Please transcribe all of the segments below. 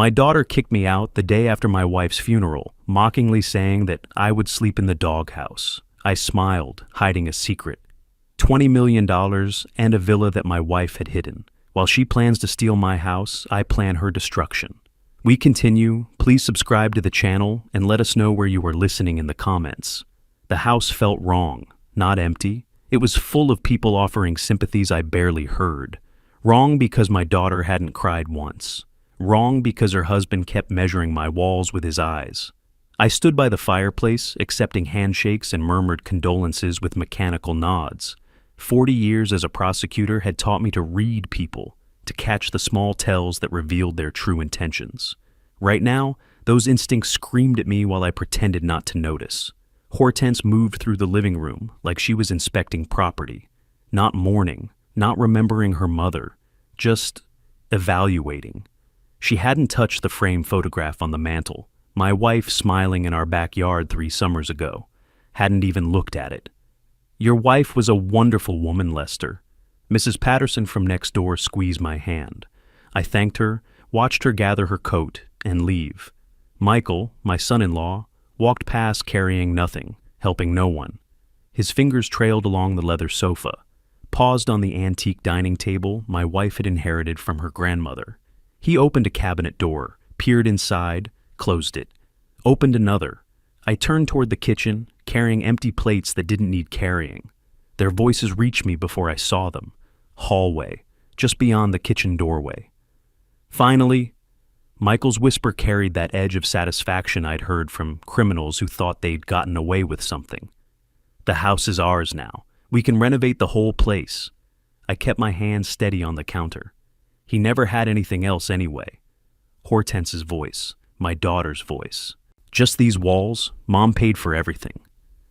My daughter kicked me out the day after my wife's funeral, mockingly saying that I would sleep in the doghouse. I smiled, hiding a secret. $20 million and a villa that my wife had hidden. While she plans to steal my house, I plan her destruction. We continue. Please subscribe to the channel and let us know where you are listening in the comments. The house felt wrong, not empty. It was full of people offering sympathies I barely heard. Wrong because my daughter hadn't cried once. Wrong because her husband kept measuring my walls with his eyes. I stood by the fireplace, accepting handshakes and murmured condolences with mechanical nods. 40 years as a prosecutor had taught me to read people, to catch the small tells that revealed their true intentions. Right now, those instincts screamed at me while I pretended not to notice. Hortense moved through the living room like she was inspecting property, not mourning, not remembering her mother, just evaluating. She hadn't touched the frame photograph on the mantel, my wife smiling in our backyard 3 summers ago, hadn't even looked at it. "Your wife was a wonderful woman, Lester." Mrs. Patterson from next door squeezed my hand. I thanked her, watched her gather her coat, and leave. Michael, my son-in-law, walked past carrying nothing, helping no one. His fingers trailed along the leather sofa, paused on the antique dining table my wife had inherited from her grandmother. He opened a cabinet door, peered inside, closed it. Opened another. I turned toward the kitchen, carrying empty plates that didn't need carrying. Their voices reached me before I saw them. Hallway, just beyond the kitchen doorway. Finally, Michael's whisper carried that edge of satisfaction I'd heard from criminals who thought they'd gotten away with something. "The house is ours now. We can renovate the whole place." I kept my hand steady on the counter. He never had anything else anyway. Hortense's voice, my daughter's voice. "Just these walls. Mom paid for everything."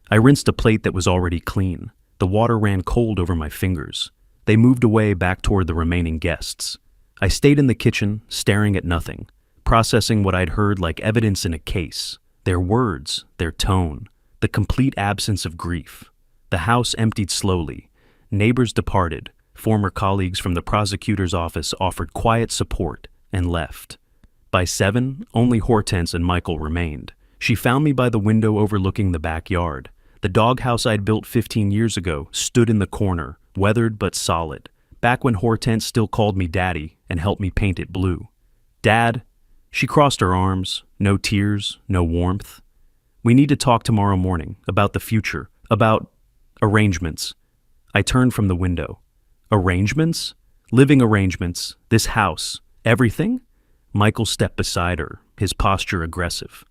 I rinsed a plate that was already clean. The water ran cold over my fingers. They moved away back toward the remaining guests. I stayed in the kitchen, staring at nothing, processing what I'd heard like evidence in a case. Their words, their tone, the complete absence of grief. The house emptied slowly. Neighbors departed. Former colleagues from the prosecutor's office offered quiet support and left. By 7, only Hortense and Michael remained. She found me by the window overlooking the backyard. The doghouse I'd built 15 years ago stood in the corner, weathered but solid, back when Hortense still called me Daddy and helped me paint it blue. "Dad," she crossed her arms, no tears, no warmth. "We need to talk tomorrow morning, about the future, about arrangements." I turned from the window. "Arrangements? Living arrangements, this house, everything?" Michael stepped beside her, his posture aggressive.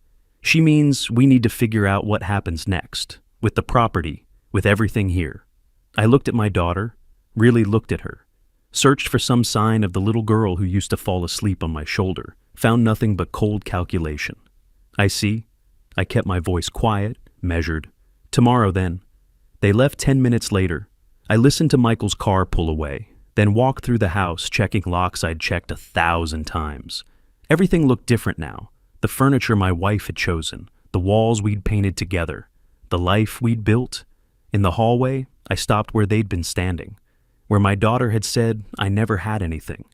"She means we need to figure out what happens next, with the property, with everything here." I looked at my daughter, really looked at her, searched for some sign of the little girl who used to fall asleep on my shoulder, found nothing but cold calculation. "I see." I kept my voice quiet, measured. "Tomorrow then." They left 10 minutes later. I listened to Michael's car pull away, then walked through the house checking locks I'd checked 1,000 times. Everything looked different now. The furniture my wife had chosen, the walls we'd painted together, the life we'd built. In the hallway, I stopped where they'd been standing, where my daughter had said I never had anything.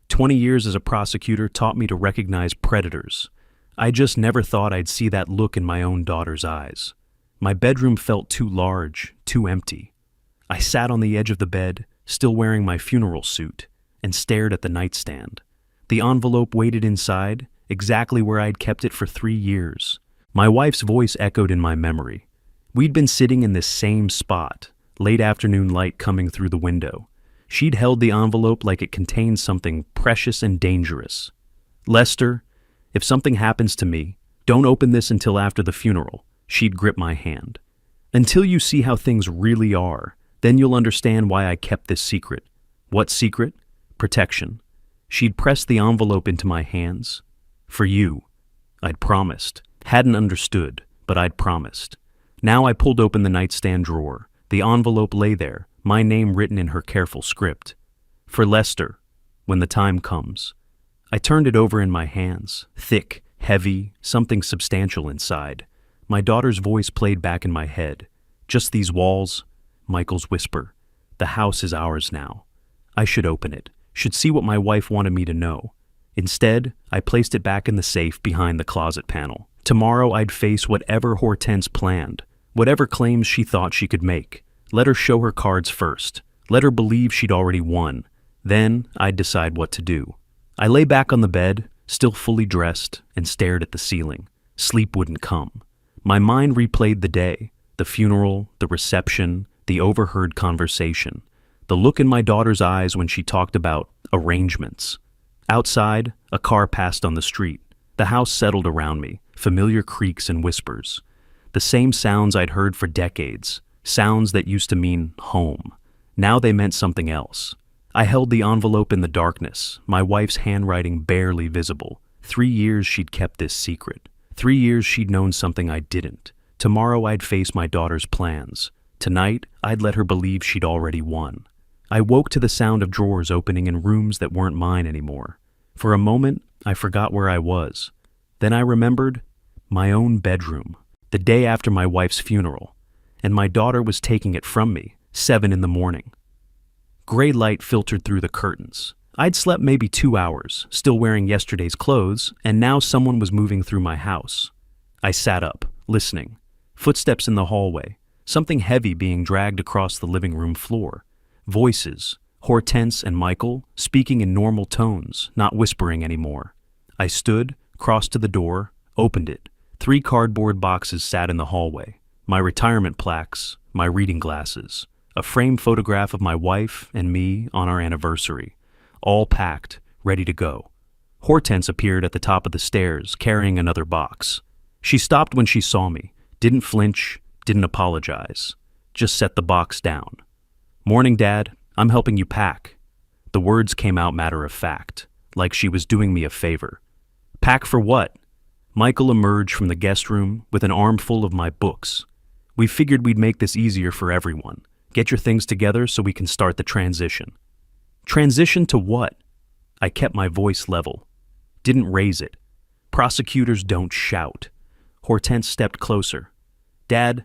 20 years as a prosecutor taught me to recognize predators. I just never thought I'd see that look in my own daughter's eyes. My bedroom felt too large, too empty. I sat on the edge of the bed, still wearing my funeral suit, and stared at the nightstand. The envelope waited inside, exactly where I'd kept it for 3 years. My wife's voice echoed in my memory. We'd been sitting in this same spot, late afternoon light coming through the window. She'd held the envelope like it contained something precious and dangerous. "Lester, if something happens to me, don't open this until after the funeral." She'd grip my hand. "Until you see how things really are, then you'll understand why I kept this secret." What secret? Protection. She'd pressed the envelope into my hands. "For you." I'd promised. Hadn't understood, but I'd promised. Now I pulled open the nightstand drawer. The envelope lay there, my name written in her careful script. "For Lester, when the time comes." I turned it over in my hands, thick, heavy, something substantial inside. My daughter's voice played back in my head. "Just these walls." Michael's whisper. "The house is ours now." I should open it, should see what my wife wanted me to know. Instead, I placed it back in the safe behind the closet panel. Tomorrow I'd face whatever Hortense planned, whatever claims she thought she could make. Let her show her cards first. Let her believe she'd already won. Then I'd decide what to do. I lay back on the bed, still fully dressed, and stared at the ceiling. Sleep wouldn't come. My mind replayed the day, the funeral, the reception, the overheard conversation, the look in my daughter's eyes when she talked about arrangements. Outside, a car passed on the street. The house settled around me, familiar creaks and whispers. The same sounds I'd heard for decades, sounds that used to mean home. Now they meant something else. I held the envelope in the darkness, my wife's handwriting barely visible. 3 years she'd kept this secret. 3 years she'd known something I didn't. Tomorrow I'd face my daughter's plans. Tonight, I'd let her believe she'd already won. I woke to the sound of drawers opening in rooms that weren't mine anymore. For a moment, I forgot where I was. Then I remembered my own bedroom, the day after my wife's funeral, and my daughter was taking it from me, 7 in the morning. Gray light filtered through the curtains. I'd slept maybe 2 hours, still wearing yesterday's clothes, and now someone was moving through my house. I sat up, listening. Footsteps in the hallway, something heavy being dragged across the living room floor. Voices, Hortense and Michael, speaking in normal tones, not whispering anymore. I stood, crossed to the door, opened it. 3 cardboard boxes sat in the hallway. My retirement plaques, my reading glasses, a framed photograph of my wife and me on our anniversary, all packed, ready to go. Hortense appeared at the top of the stairs, carrying another box. She stopped when she saw me, didn't flinch, didn't apologize, just set the box down. "Morning, Dad. I'm helping you pack." The words came out matter of fact, like she was doing me a favor. "Pack for what?" Michael emerged from the guest room with an armful of my books. "We figured we'd make this easier for everyone. Get your things together so we can start the transition." Transition to what? I kept my voice level. Didn't raise it. Prosecutors don't shout. Hortense stepped closer. "Dad,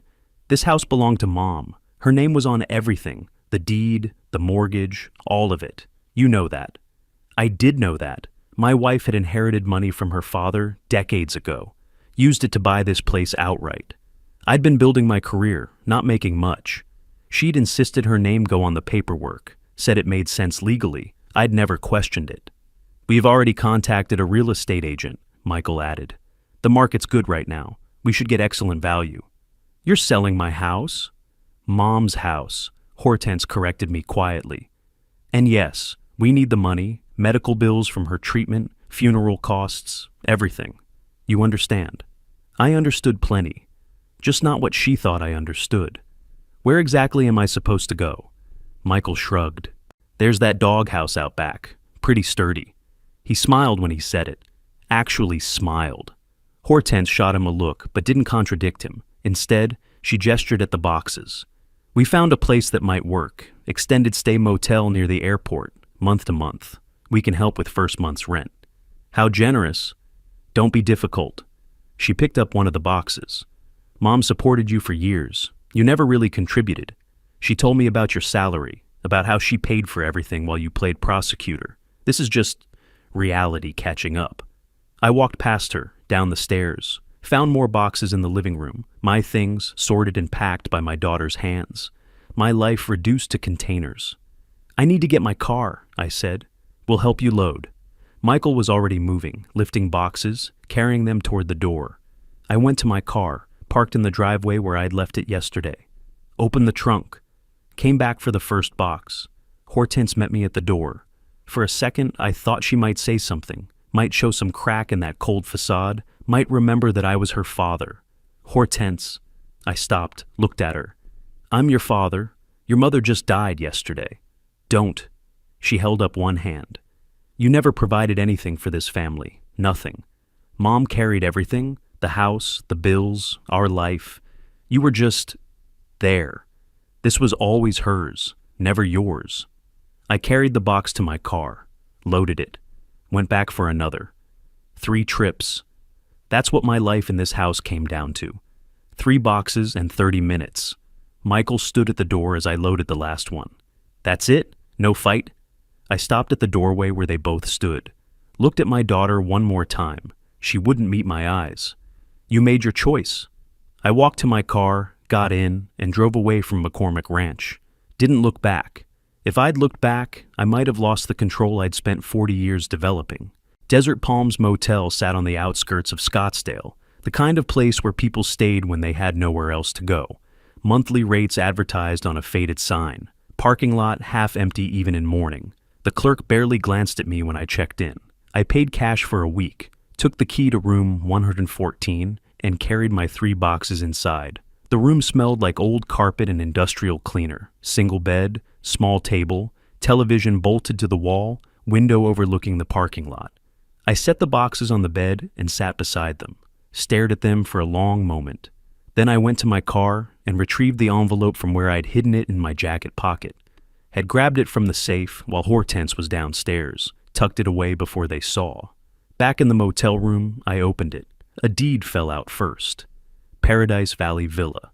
this house belonged to Mom. Her name was on everything. The deed, the mortgage, all of it. You know that." I did know that. My wife had inherited money from her father decades ago. Used it to buy this place outright. I'd been building my career, not making much. She'd insisted her name go on the paperwork, said it made sense legally. I'd never questioned it. "We've already contacted a real estate agent," Michael added. "The market's good right now. We should get excellent value." "You're selling my house?" "Mom's house," Hortense corrected me quietly. "And yes, we need the money, medical bills from her treatment, funeral costs, everything. You understand?" I understood plenty, just not what she thought I understood. "Where exactly am I supposed to go?" Michael shrugged. "There's that doghouse out back, pretty sturdy." He smiled when he said it. Actually smiled. Hortense shot him a look, but didn't contradict him. Instead, she gestured at the boxes. "We found a place that might work. Extended stay motel near the airport, month to month. We can help with first month's rent." "How generous." "Don't be difficult." She picked up one of the boxes. "Mom supported you for years. You never really contributed. She told me about your salary, about how she paid for everything while you played prosecutor. This is just reality catching up." I walked past her, down the stairs, found more boxes in the living room, my things sorted and packed by my daughter's hands. My life reduced to containers. "I need to get my car," I said. "We'll help you load." Michael was already moving, lifting boxes, carrying them toward the door. I went to my car, parked in the driveway where I'd left it yesterday. Opened the trunk. Came back for the first box. Hortense met me at the door. For a second, I thought she might say something, might show some crack in that cold facade, might remember that I was her father. "Hortense." I stopped, looked at her. "I'm your father. Your mother just died yesterday." "Don't." She held up one hand. "You never provided anything for this family. Nothing. Mom carried everything, the house, the bills, our life. You were just there. This was always hers, never yours." I carried the box to my car, loaded it, went back for another. 3 trips. That's what my life in this house came down to. 3 boxes and 30 minutes. Michael stood at the door as I loaded the last one. "That's it? No fight?" I stopped at the doorway where they both stood. Looked at my daughter one more time. She wouldn't meet my eyes. You made your choice. I walked to my car, got in, and drove away from McCormick Ranch. Didn't look back. If I'd looked back, I might have lost the control I'd spent 40 years developing. Desert Palms Motel sat on the outskirts of Scottsdale, the kind of place where people stayed when they had nowhere else to go. Monthly rates advertised on a faded sign. Parking lot half empty even in morning. The clerk barely glanced at me when I checked in. I paid cash for a week, took the key to room 114, and carried my 3 boxes inside. The room smelled like old carpet and industrial cleaner. Single bed, small table, television bolted to the wall, window overlooking the parking lot. I set the boxes on the bed and sat beside them, stared at them for a long moment. Then I went to my car and retrieved the envelope from where I'd hidden it in my jacket pocket. Had grabbed it from the safe while Hortense was downstairs, tucked it away before they saw. Back in the motel room, I opened it. A deed fell out first. Paradise Valley Villa.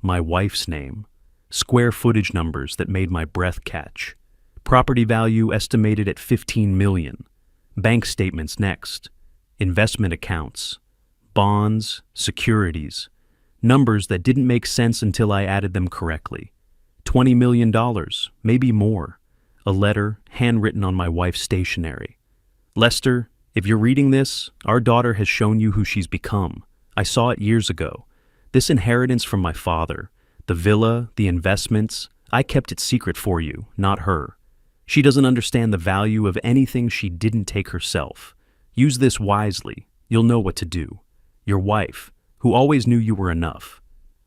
My wife's name. Square footage numbers that made my breath catch. Property value estimated at $15 million. Bank statements next. Investment accounts. Bonds, securities. Numbers that didn't make sense until I added them correctly. $20 million, maybe more. A letter handwritten on my wife's stationery. Lester, if you're reading this, our daughter has shown you who she's become. I saw it years ago. This inheritance from my father, the villa, the investments, I kept it secret for you, not her. She doesn't understand the value of anything she didn't take herself. Use this wisely. You'll know what to do. Your wife, who always knew you were enough.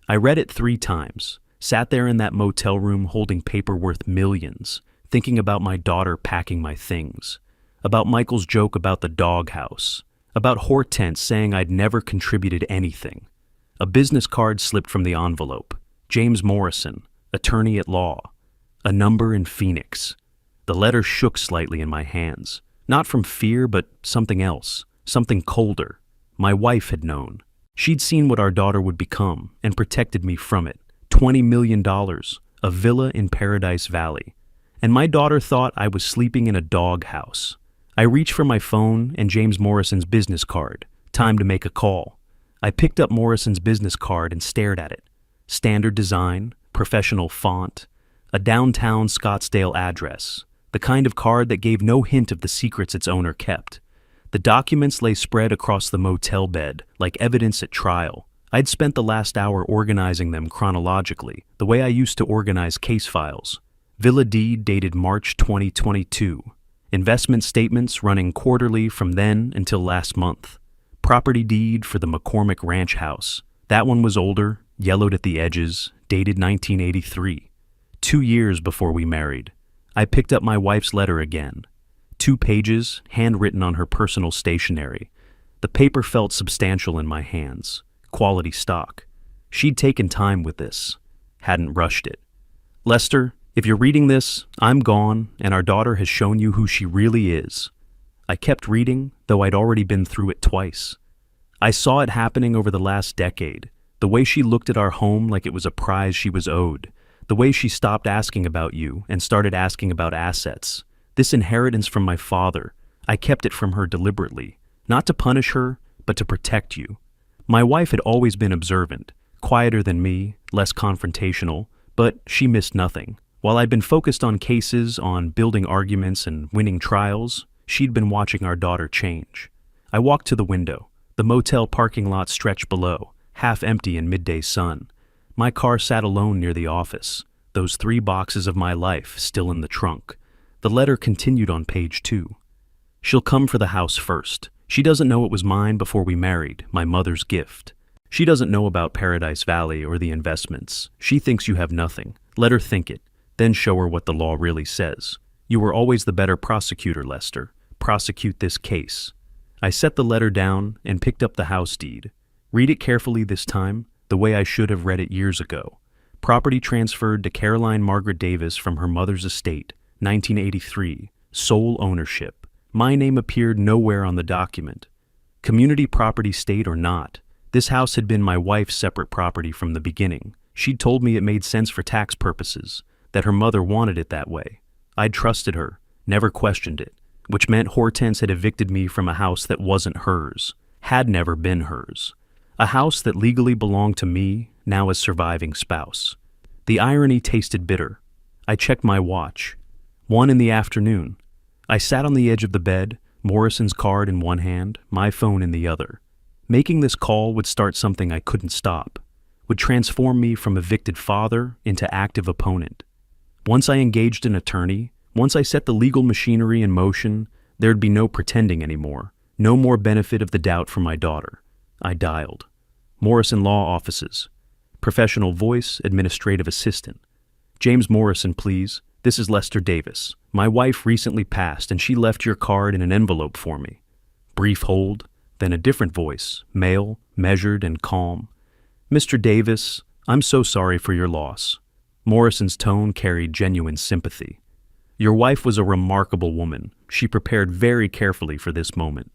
I read it 3 times, sat there in that motel room holding paper worth millions, thinking about my daughter packing my things, about Michael's joke about the doghouse, about Hortense saying I'd never contributed anything. A business card slipped from the envelope. James Morrison, attorney at law. A number in Phoenix. The letter shook slightly in my hands. Not from fear, but something else. Something colder. My wife had known. She'd seen what our daughter would become and protected me from it. $20 million. A villa in Paradise Valley. And my daughter thought I was sleeping in a doghouse. I reached for my phone and James Morrison's business card. Time to make a call. I picked up Morrison's business card and stared at it. Standard design, professional font, a downtown Scottsdale address, the kind of card that gave no hint of the secrets its owner kept. The documents lay spread across the motel bed, like evidence at trial. I'd spent the last hour organizing them chronologically, the way I used to organize case files. Villa deed dated March 2022. Investment statements running quarterly from then until last month. Property deed for the McCormick Ranch house. That one was older, yellowed at the edges, dated 1983. 2 years before we married. I picked up my wife's letter again. 2 pages, handwritten on her personal stationery. The paper felt substantial in my hands. Quality stock. She'd taken time with this. Hadn't rushed it. Lester, if you're reading this, I'm gone, and our daughter has shown you who she really is. I kept reading, though I'd already been through it twice. I saw it happening over the last decade. The way she looked at our home like it was a prize she was owed. The way she stopped asking about you and started asking about assets. This inheritance from my father, I kept it from her deliberately. Not to punish her, but to protect you. My wife had always been observant, quieter than me, less confrontational, but she missed nothing. While I'd been focused on cases, on building arguments and winning trials, she'd been watching our daughter change. I walked to the window. The motel parking lot stretched below, half empty in midday sun. My car sat alone near the office, those 3 boxes of my life still in the trunk. The letter continued on page 2. She'll come for the house first. She doesn't know it was mine before we married, my mother's gift. She doesn't know about Paradise Valley or the investments. She thinks you have nothing. Let her think it. Then show her what the law really says. You were always the better prosecutor, Lester. Prosecute this case. I set the letter down and picked up the house deed. Read it carefully this time, the way I should have read it years ago. Property transferred to Caroline Margaret Davis from her mother's estate, 1983. Sole ownership. My name appeared nowhere on the document. Community property state or not, this house had been my wife's separate property from the beginning. She'd told me it made sense for tax purposes, that her mother wanted it that way. I'd trusted her, never questioned it. which meant Hortense had evicted me from a house that wasn't hers, had never been hers. A house that legally belonged to me, now as surviving spouse. The irony tasted bitter. I checked my watch. 1 in the afternoon. I sat on the edge of the bed, Morrison's card in one hand, my phone in the other. Making this call would start something I couldn't stop, would transform me from evicted father into active opponent. Once I engaged an attorney, once I set the legal machinery in motion, there'd be no pretending anymore, no more benefit of the doubt for my daughter. I dialed. Morrison Law Offices. Professional voice, administrative assistant. James Morrison, please. This is Lester Davis. My wife recently passed and she left your card in an envelope for me. Brief hold, then a different voice, male, measured and calm. Mr. Davis, I'm so sorry for your loss. Morrison's tone carried genuine sympathy. Your wife was a remarkable woman. She prepared very carefully for this moment.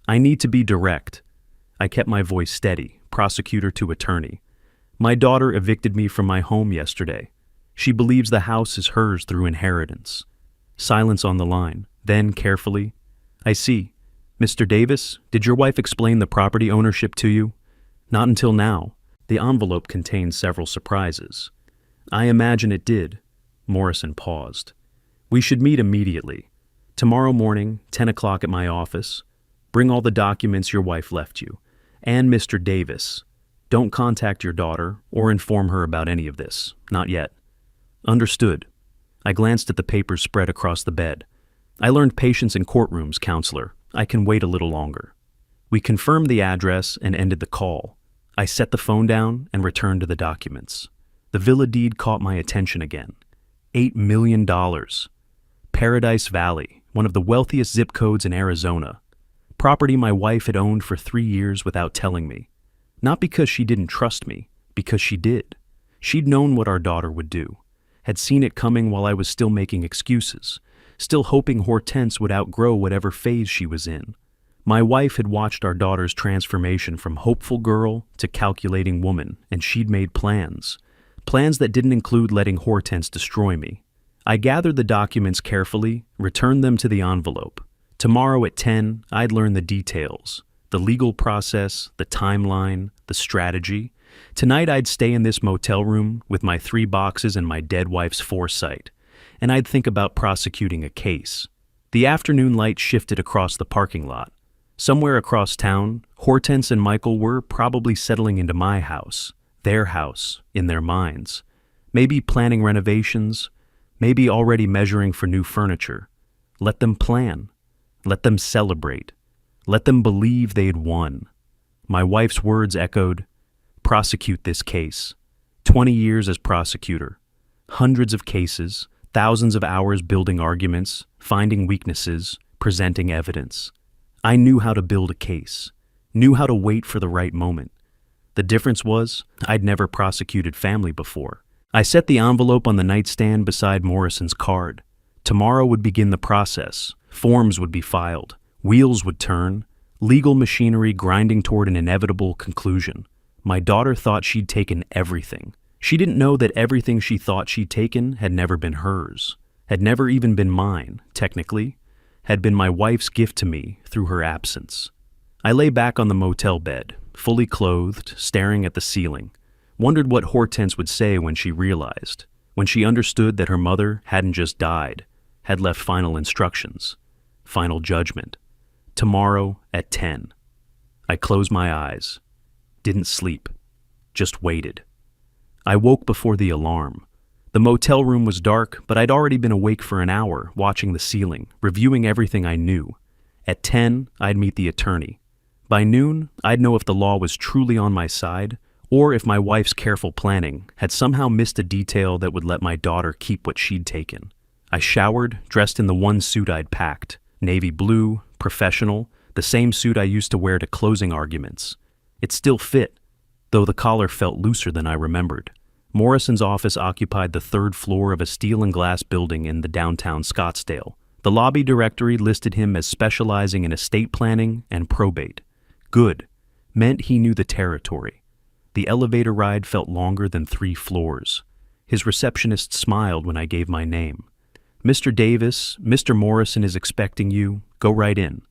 I need to be direct. I kept my voice steady, prosecutor to attorney. My daughter evicted me from my home yesterday. She believes the house is hers through inheritance. Silence on the line. Then, carefully, I see. Mr. Davis, did your wife explain the property ownership to you? Not until now. The envelope contained several surprises. I imagine it did. Morrison paused. We should meet immediately. Tomorrow morning, 10 o'clock at my office. Bring all the documents your wife left you. And Mr. Davis. Don't contact your daughter or inform her about any of this. Not yet. Understood. I glanced at the papers spread across the bed. I learned patience in courtrooms, counselor. I can wait a little longer. We confirmed the address and ended the call. I set the phone down and returned to the documents. The villa deed caught my attention again. $8 million. Paradise Valley, one of the wealthiest zip codes in Arizona. Property my wife had owned for 3 years without telling me. Not because she didn't trust me, because she did. She'd known what our daughter would do, had seen it coming while I was still making excuses, still hoping Hortense would outgrow whatever phase she was in. My wife had watched our daughter's transformation from hopeful girl to calculating woman, and she'd made plans. Plans that didn't include letting Hortense destroy me. I gathered the documents carefully, returned them to the envelope. Tomorrow at 10, I'd learn the details, the legal process, the timeline, the strategy. Tonight I'd stay in this motel room with my 3 boxes and my dead wife's foresight, and I'd think about prosecuting a case. The afternoon light shifted across the parking lot. Somewhere across town, Hortense and Michael were probably settling into my house, their house, in their minds. Maybe planning renovations, maybe already measuring for new furniture. Let them plan. Let them celebrate. Let them believe they'd won. My wife's words echoed, prosecute this case. 20 years as prosecutor. Hundreds of cases, thousands of hours building arguments, finding weaknesses, presenting evidence. I knew how to build a case, knew how to wait for the right moment. The difference was, I'd never prosecuted family before. I set the envelope on the nightstand beside Morrison's card. Tomorrow would begin the process. Forms would be filed. Wheels would turn. Legal machinery grinding toward an inevitable conclusion. My daughter thought she'd taken everything. She didn't know that everything she thought she'd taken had never been hers, had never even been mine, technically, had been my wife's gift to me through her absence. I lay back on the motel bed, fully clothed, staring at the ceiling, wondered what Hortense would say when she realized, when she understood that her mother hadn't just died, had left final instructions, final judgment. Tomorrow at 10. I closed my eyes, didn't sleep, just waited. I woke before the alarm. The motel room was dark, but I'd already been awake for an hour, watching the ceiling, reviewing everything I knew. At 10, I'd meet the attorney. By noon, I'd know if the law was truly on my side, or if my wife's careful planning had somehow missed a detail that would let my daughter keep what she'd taken. I showered, dressed in the one suit I'd packed, navy blue, professional, the same suit I used to wear to closing arguments. It still fit, though the collar felt looser than I remembered. Morrison's office occupied the 3rd floor of a steel and glass building in the downtown Scottsdale. The lobby directory listed him as specializing in estate planning and probate. Good. Meant he knew the territory. The elevator ride felt longer than 3 floors. His receptionist smiled when I gave my name. Mr. Davis, Mr. Morrison is expecting you. Go right in.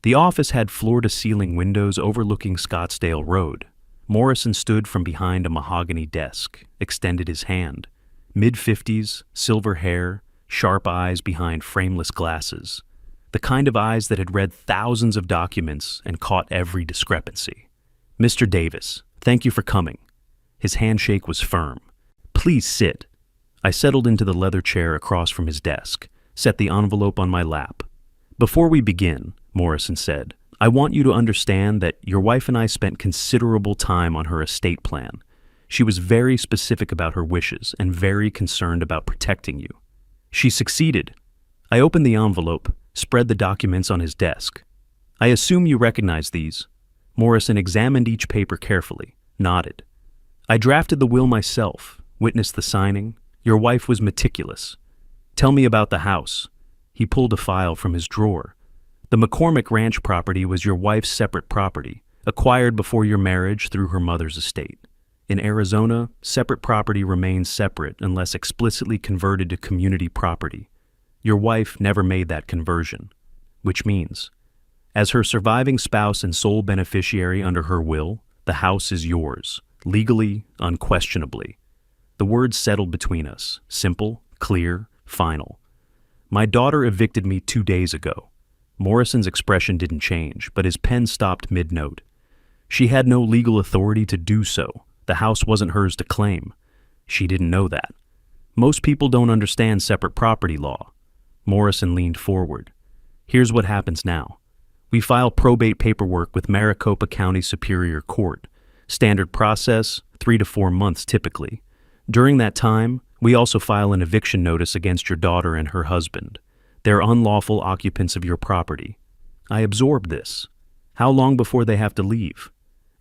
The office had floor-to-ceiling windows overlooking Scottsdale Road. Morrison stood from behind a mahogany desk, extended his hand. Mid-50s, silver hair, sharp eyes behind frameless glasses. The kind of eyes that had read thousands of documents and caught every discrepancy. Mr. Davis, thank you for coming. His handshake was firm. Please sit. I settled into the leather chair across from his desk, set the envelope on my lap. Before we begin, Morrison said, I want you to understand that your wife and I spent considerable time on her estate plan. She was very specific about her wishes and very concerned about protecting you. She succeeded. I opened the envelope, spread the documents on his desk. I assume you recognize these. Morrison examined each paper carefully, nodded. I drafted the will myself, witnessed the signing. Your wife was meticulous. Tell me about the house. He pulled a file from his drawer. The McCormick Ranch property was your wife's separate property, acquired before your marriage through her mother's estate. In Arizona, separate property remains separate unless explicitly converted to community property. Your wife never made that conversion, which means, as her surviving spouse and sole beneficiary under her will, the house is yours, legally, unquestionably. The words settled between us, simple, clear, final. My daughter evicted me 2 days ago. Morrison's expression didn't change, but his pen stopped mid-note. She had no legal authority to do so. The house wasn't hers to claim. She didn't know that. Most people don't understand separate property law. Morrison leaned forward. Here's what happens now. We file probate paperwork with Maricopa County Superior Court. Standard process, 3 to 4 months typically. During that time, we also file an eviction notice against your daughter and her husband. They're unlawful occupants of your property. I absorbed this. How long before they have to leave?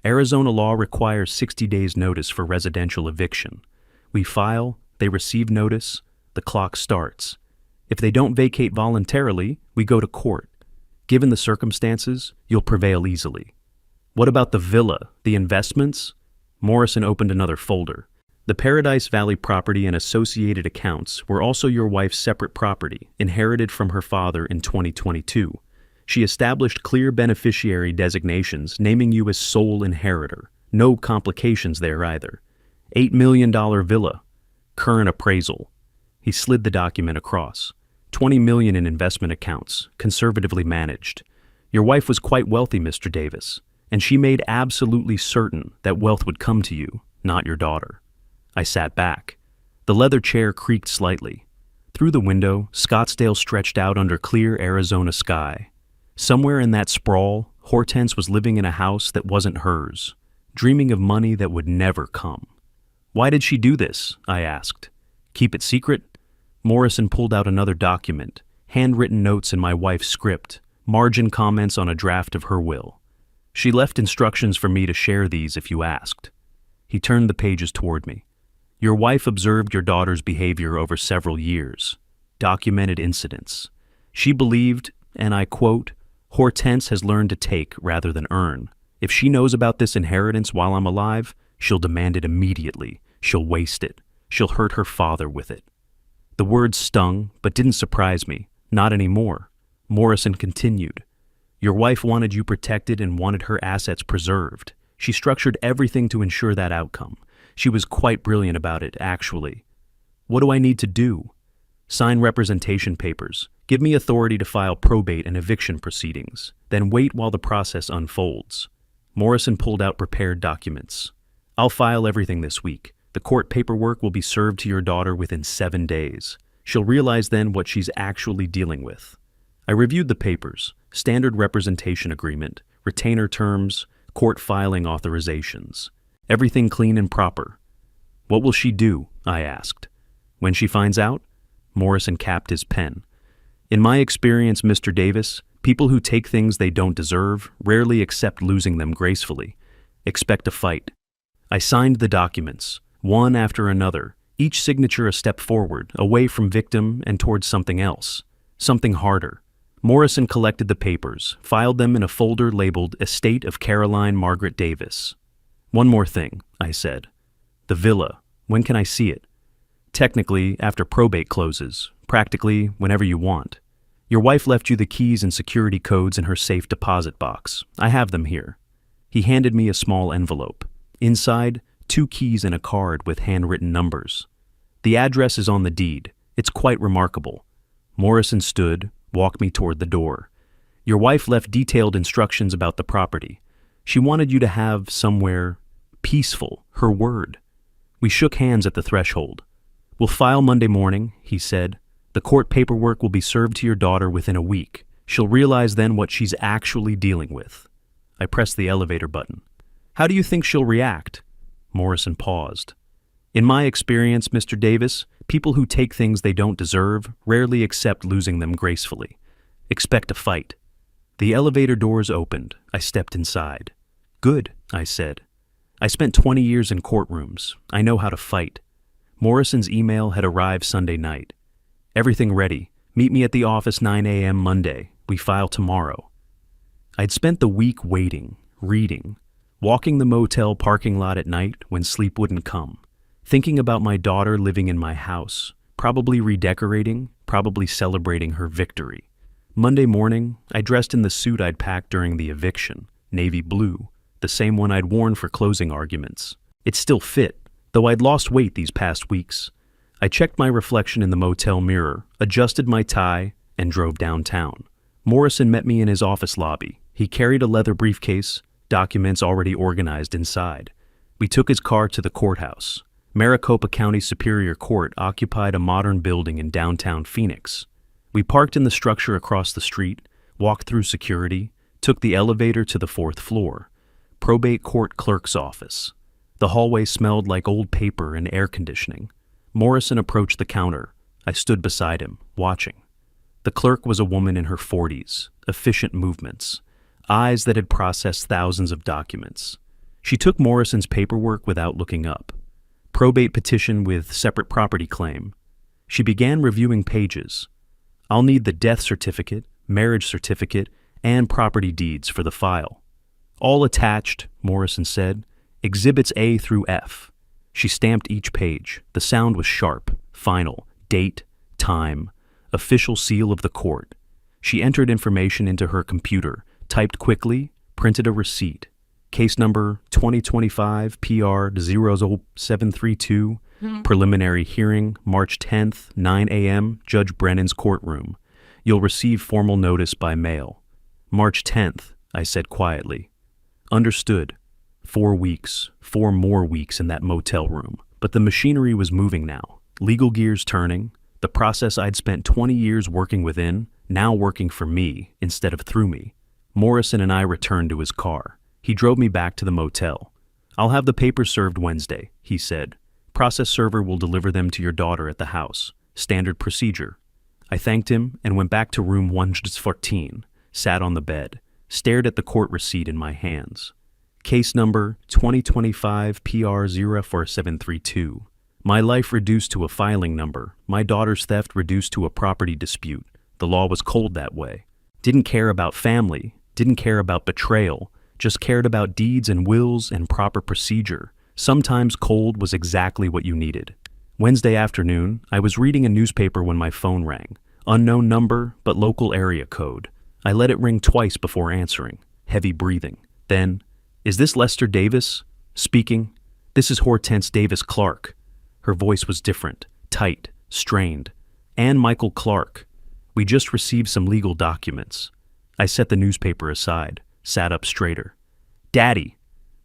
Arizona law requires 60 days notice for residential eviction. We file, they receive notice, the clock starts. If they don't vacate voluntarily, we go to court. Given the circumstances, you'll prevail easily. What about the villa, the investments? Morrison opened another folder. The Paradise Valley property and associated accounts were also your wife's separate property, inherited from her father in 2022. She established clear beneficiary designations, naming you as sole inheritor. No complications there either. $8 million villa. Current appraisal. He slid the document across. $20 million in investment accounts, conservatively managed. Your wife was quite wealthy, Mr. Davis, and she made absolutely certain that wealth would come to you, not your daughter. I sat back. The leather chair creaked slightly. Through the window, Scottsdale stretched out under clear Arizona sky. Somewhere in that sprawl, Hortense was living in a house that wasn't hers, dreaming of money that would never come. Why did she do this? I asked. Keep it secret? Morrison pulled out another document, handwritten notes in my wife's script, margin comments on a draft of her will. She left instructions for me to share these if you asked. He turned the pages toward me. Your wife observed your daughter's behavior over several years, documented incidents. She believed, and I quote, Hortense has learned to take rather than earn. If she knows about this inheritance while I'm alive, she'll demand it immediately. She'll waste it. She'll hurt her father with it. The words stung, but didn't surprise me. Not anymore. Morrison continued. Your wife wanted you protected and wanted her assets preserved. She structured everything to ensure that outcome. She was quite brilliant about it, actually. What do I need to do? Sign representation papers. Give me authority to file probate and eviction proceedings. Then wait while the process unfolds. Morrison pulled out prepared documents. I'll file everything this week. The court paperwork will be served to your daughter within 7 days. She'll realize then what she's actually dealing with. I reviewed the papers, standard representation agreement, retainer terms, court filing authorizations. Everything clean and proper. What will she do? I asked. When she finds out? Morrison capped his pen. In my experience, Mr. Davis, people who take things they don't deserve rarely accept losing them gracefully. Expect a fight. I signed the documents, one after another, each signature a step forward, away from victim and towards something else, something harder. Morrison collected the papers, filed them in a folder labeled Estate of Caroline Margaret Davis. One more thing, I said. The villa. When can I see it? Technically, after probate closes. Practically whenever you want. Your wife left you the keys and security codes in her safe deposit box. I have them here. He handed me a small envelope. Inside, 2 keys and a card with handwritten numbers. The address is on the deed. It's quite remarkable. Morrison stood, walked me toward the door. Your wife left detailed instructions about the property. She wanted you to have somewhere peaceful, her word. We shook hands at the threshold. We'll file Monday morning, he said. The court paperwork will be served to your daughter within a week. She'll realize then what she's actually dealing with. I pressed the elevator button. How do you think she'll react? Morrison paused. In my experience, Mr. Davis, people who take things they don't deserve rarely accept losing them gracefully. Expect a fight. The elevator doors opened. I stepped inside. Good, I said. I spent 20 years in courtrooms. I know how to fight. Morrison's email had arrived Sunday night. Everything ready. Meet me at the office 9 a.m. Monday. We file tomorrow. I'd spent the week waiting, reading, walking the motel parking lot at night when sleep wouldn't come, thinking about my daughter living in my house, probably redecorating, probably celebrating her victory. Monday morning, I dressed in the suit I'd packed during the eviction, navy blue, the same one I'd worn for closing arguments. It still fit, though I'd lost weight these past weeks. I checked my reflection in the motel mirror, adjusted my tie, and drove downtown. Morrison met me in his office lobby. He carried a leather briefcase, documents already organized inside. We took his car to the courthouse. Maricopa County Superior Court occupied a modern building in downtown Phoenix. We parked in the structure across the street, walked through security, took the elevator to the 4th floor. Probate court clerk's office. The hallway smelled like old paper and air conditioning. Morrison approached the counter. I stood beside him, watching. The clerk was a woman in her 40s, efficient movements, eyes that had processed thousands of documents. She took Morrison's paperwork without looking up. Probate petition with separate property claim. She began reviewing pages. I'll need the death certificate, marriage certificate, and property deeds for the file. All attached, Morrison said, exhibits A through F. She stamped each page. The sound was sharp, final, date, time, official seal of the court. She entered information into her computer, typed quickly, printed a receipt. Case number 2025 PR 00732, preliminary hearing, March 10th, 9 a.m., Judge Brennan's courtroom. You'll receive formal notice by mail. March 10th, I said quietly. Understood. 4 weeks, 4 more weeks in that motel room. But the machinery was moving now. Legal gears turning. The process I'd spent 20 years working within, now working for me instead of through me. Morrison and I returned to his car. He drove me back to the motel. I'll have the papers served Wednesday, he said. Process server will deliver them to your daughter at the house. Standard procedure. I thanked him and went back to room 114, sat on the bed, stared at the court receipt in my hands. Case number 2025 PR 04732. My life reduced to a filing number. My daughter's theft reduced to a property dispute. The law was cold that way. Didn't care about family, didn't care about betrayal, just cared about deeds and wills and proper procedure. Sometimes cold was exactly what you needed. Wednesday afternoon, I was reading a newspaper when my phone rang. Unknown number, but local area code. I let it ring twice before answering. Heavy breathing. Then, is this Lester Davis? Speaking. This is Hortense Davis Clark. Her voice was different, tight, strained. And Michael Clark. We just received some legal documents. I set the newspaper aside, sat up straighter. Daddy.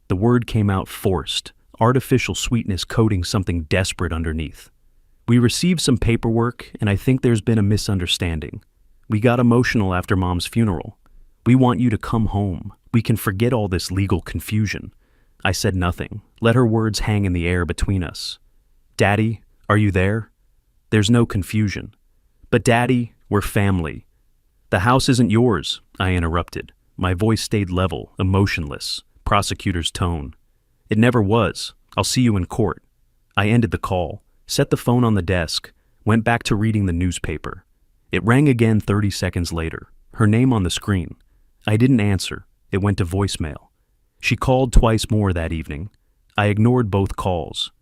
The word came out forced, artificial sweetness coating something desperate underneath. We received some paperwork, and I think there's been a misunderstanding. We got emotional after Mom's funeral. We want you to come home. We can forget all this legal confusion. I said nothing, let her words hang in the air between us. Daddy, are you there? There's no confusion. But Daddy, we're family. The house isn't yours, I interrupted. My voice stayed level, emotionless, prosecutor's tone. It never was. I'll see you in court. I ended the call, set the phone on the desk, went back to reading the newspaper. It rang again 30 seconds later, her name on the screen. I didn't answer. It went to voicemail. She called twice more that evening. I ignored both calls.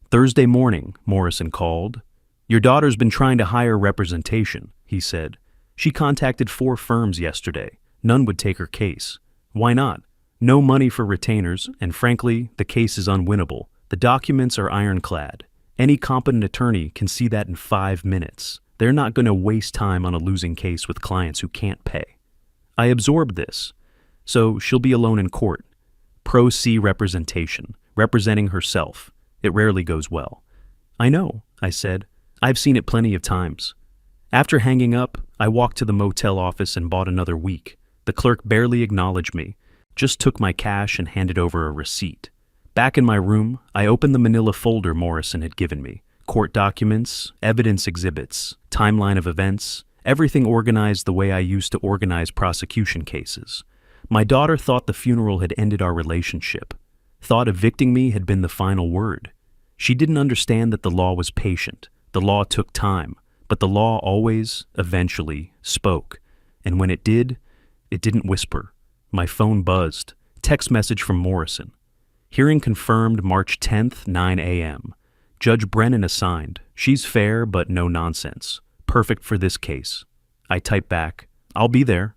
Thursday morning, Morrison called. Your daughter's been trying to hire representation, he said. She contacted 4 firms yesterday. None would take her case. Why not? No money for retainers, and frankly, the case is unwinnable. The documents are ironclad. Any competent attorney can see that in 5 minutes. They're not going to waste time on a losing case with clients who can't pay. I absorbed this. So she'll be alone in court. Pro se representation, representing herself. It rarely goes well. I know, I said. I've seen it plenty of times. After hanging up, I walked to the motel office and bought another week. The clerk barely acknowledged me, just took my cash and handed over a receipt. Back in my room, I opened the manila folder Morrison had given me. Court documents, evidence exhibits, timeline of events, everything organized the way I used to organize prosecution cases. My daughter thought the funeral had ended our relationship, thought evicting me had been the final word. She didn't understand that the law was patient. The law took time, but the law always, eventually, spoke. And when it didn't whisper. My phone buzzed. Text message from Morrison. Hearing confirmed March 10th, 9 a.m. Judge Brennan assigned. She's fair, but no nonsense. Perfect for this case. I typed back, I'll be there.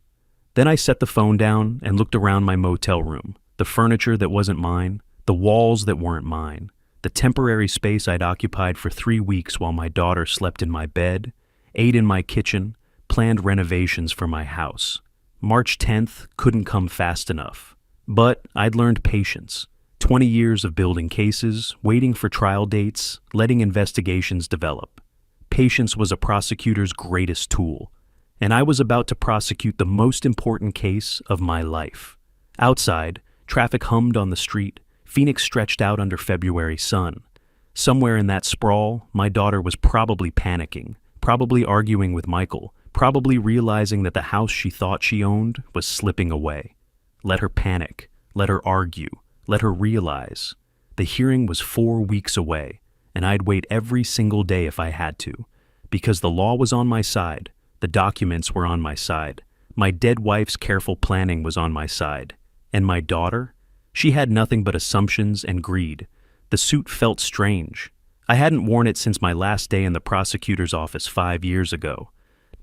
Then I set the phone down and looked around my motel room. The furniture that wasn't mine, the walls that weren't mine, the temporary space I'd occupied for 3 weeks while my daughter slept in my bed, ate in my kitchen, planned renovations for my house. March 10th couldn't come fast enough. But I'd learned patience. 20 years of building cases, waiting for trial dates, letting investigations develop. Patience was a prosecutor's greatest tool, and I was about to prosecute the most important case of my life. Outside, traffic hummed on the street, Phoenix stretched out under February sun. Somewhere in that sprawl, my daughter was probably panicking, probably arguing with Michael, probably realizing that the house she thought she owned was slipping away. Let her panic, let her argue, let her realize. The hearing was 4 weeks away, and I'd wait every single day if I had to, because the law was on my side, the documents were on my side, my dead wife's careful planning was on my side, and my daughter? She had nothing but assumptions and greed. The suit felt strange. I hadn't worn it since my last day in the prosecutor's office 5 years ago.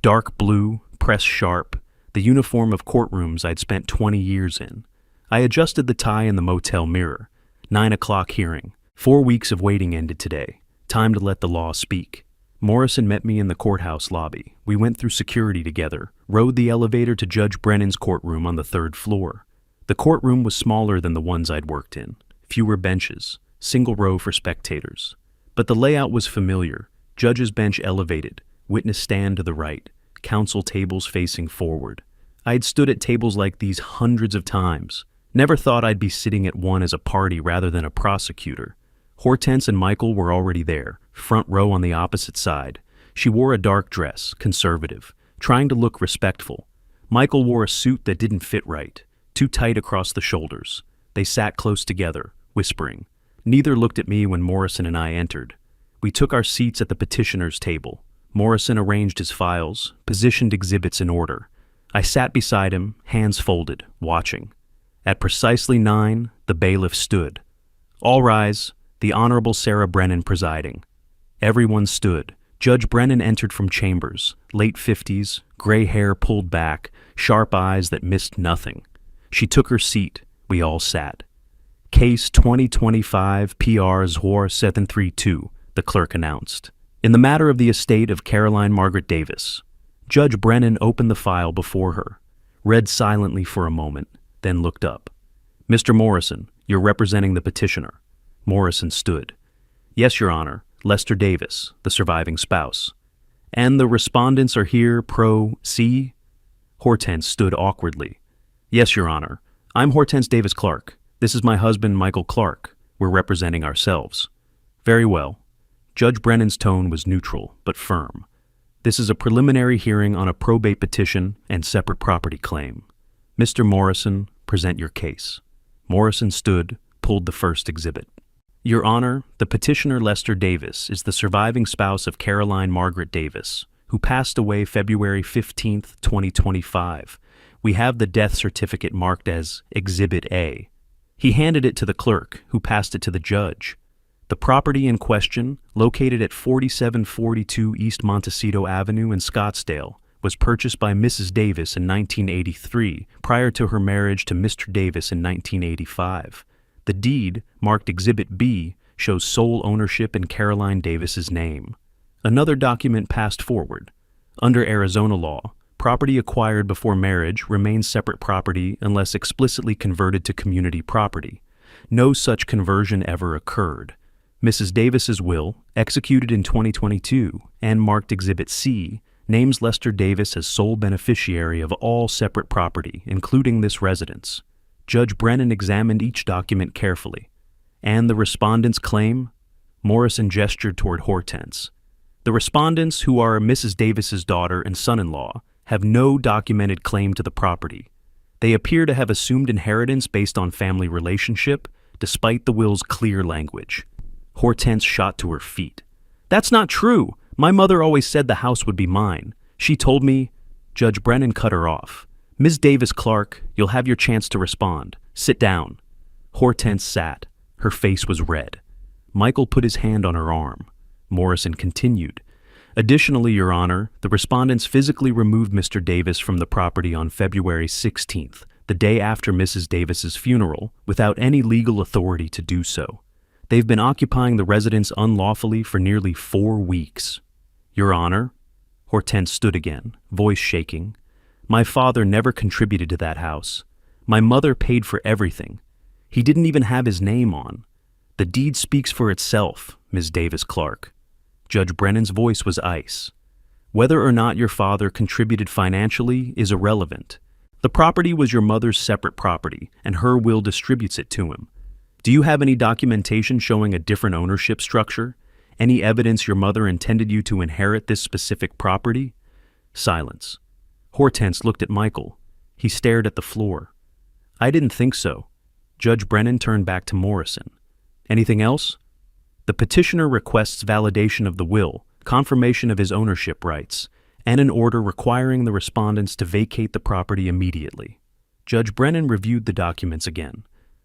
Dark blue, pressed sharp, the uniform of courtrooms I'd spent 20 years in. I adjusted the tie in the motel mirror. 9 o'clock hearing. 4 weeks of waiting ended today. Time to let the law speak. Morrison met me in the courthouse lobby. We went through security together, rode the elevator to Judge Brennan's courtroom on the 3rd floor. The courtroom was smaller than the ones I'd worked in. Fewer benches, single row for spectators. But the layout was familiar. Judge's bench elevated, witness stand to the right, counsel tables facing forward. I had stood at tables like these hundreds of times. Never thought I'd be sitting at one as a party rather than a prosecutor. Hortense and Michael were already there, front row on the opposite side. She wore a dark dress, conservative, trying to look respectful. Michael wore a suit that didn't fit right, too tight across the shoulders. They sat close together, whispering. Neither looked at me when Morrison and I entered. We took our seats at the petitioner's table. Morrison arranged his files, positioned exhibits in order. I sat beside him, hands folded, watching. At precisely 9, the bailiff stood. All rise, the Honorable Sarah Brennan presiding. Everyone stood. Judge Brennan entered from chambers, late 50s, gray hair pulled back, sharp eyes that missed nothing. She took her seat. We all sat. Case 2025 PR Zhor 732, the clerk announced. In the matter of the estate of Caroline Margaret Davis. Judge Brennan opened the file before her, read silently for a moment, then looked up. Mr. Morrison, you're representing the petitioner. Morrison stood. Yes, Your Honor, Lester Davis, the surviving spouse. And the respondents are here pro se? Hortense stood awkwardly. Yes, Your Honor. I'm Hortense Davis Clark. This is my husband, Michael Clark. We're representing ourselves. Very well. Judge Brennan's tone was neutral, but firm. This is a preliminary hearing on a probate petition and separate property claim. Mr. Morrison, present your case. Morrison stood, pulled the first exhibit. Your Honor, the petitioner Lester Davis is the surviving spouse of Caroline Margaret Davis, who passed away February 15, 2025. We have the death certificate marked as Exhibit A. He handed it to the clerk, who passed it to the judge. The property in question, located at 4742 East Montecito Avenue in Scottsdale, was purchased by Mrs. Davis in 1983 prior to her marriage to Mr. Davis in 1985. The deed, marked Exhibit B, shows sole ownership in Caroline Davis's name. Another document passed forward. Under Arizona law, property acquired before marriage remains separate property unless explicitly converted to community property. No such conversion ever occurred. Mrs. Davis's will, executed in 2022 and marked Exhibit C, names Lester Davis as sole beneficiary of all separate property, including this residence. Judge Brennan examined each document carefully. And the respondent's claim? Morrison gestured toward Hortense. The respondents, who are Mrs. Davis's daughter and son-in-law, have no documented claim to the property. They appear to have assumed inheritance based on family relationship, despite the will's clear language. Hortense shot to her feet. "That's not true. My mother always said the house would be mine. She told me—" Judge Brennan cut her off. "Ms. Davis-Clark, you'll have your chance to respond. Sit down." Hortense sat. Her face was red. Michael put his hand on her arm. Morrison continued. "Additionally, Your Honor, the respondents physically removed Mr. Davis from the property on February 16th, the day after Mrs. Davis's funeral, without any legal authority to do so. They've been occupying the residence unlawfully for nearly 4 weeks. Your Honor." Hortense stood again, voice shaking. "My father never contributed to that house. My mother paid for everything. He didn't even have his name on. The deed speaks for itself, Ms. Davis-Clark." Judge Brennan's voice was ice. "Whether or not your father contributed financially is irrelevant. The property was your mother's separate property, and her will distributes it to him. Do you have any documentation showing a different ownership structure? Any evidence your mother intended you to inherit this specific property?" Silence. Hortense looked at Michael. He stared at the floor. "I didn't think so." Judge Brennan turned back to Morrison. "Anything else?" "The petitioner requests validation of the will, confirmation of his ownership rights, and an order requiring the respondents to vacate the property immediately." Judge Brennan reviewed the documents again.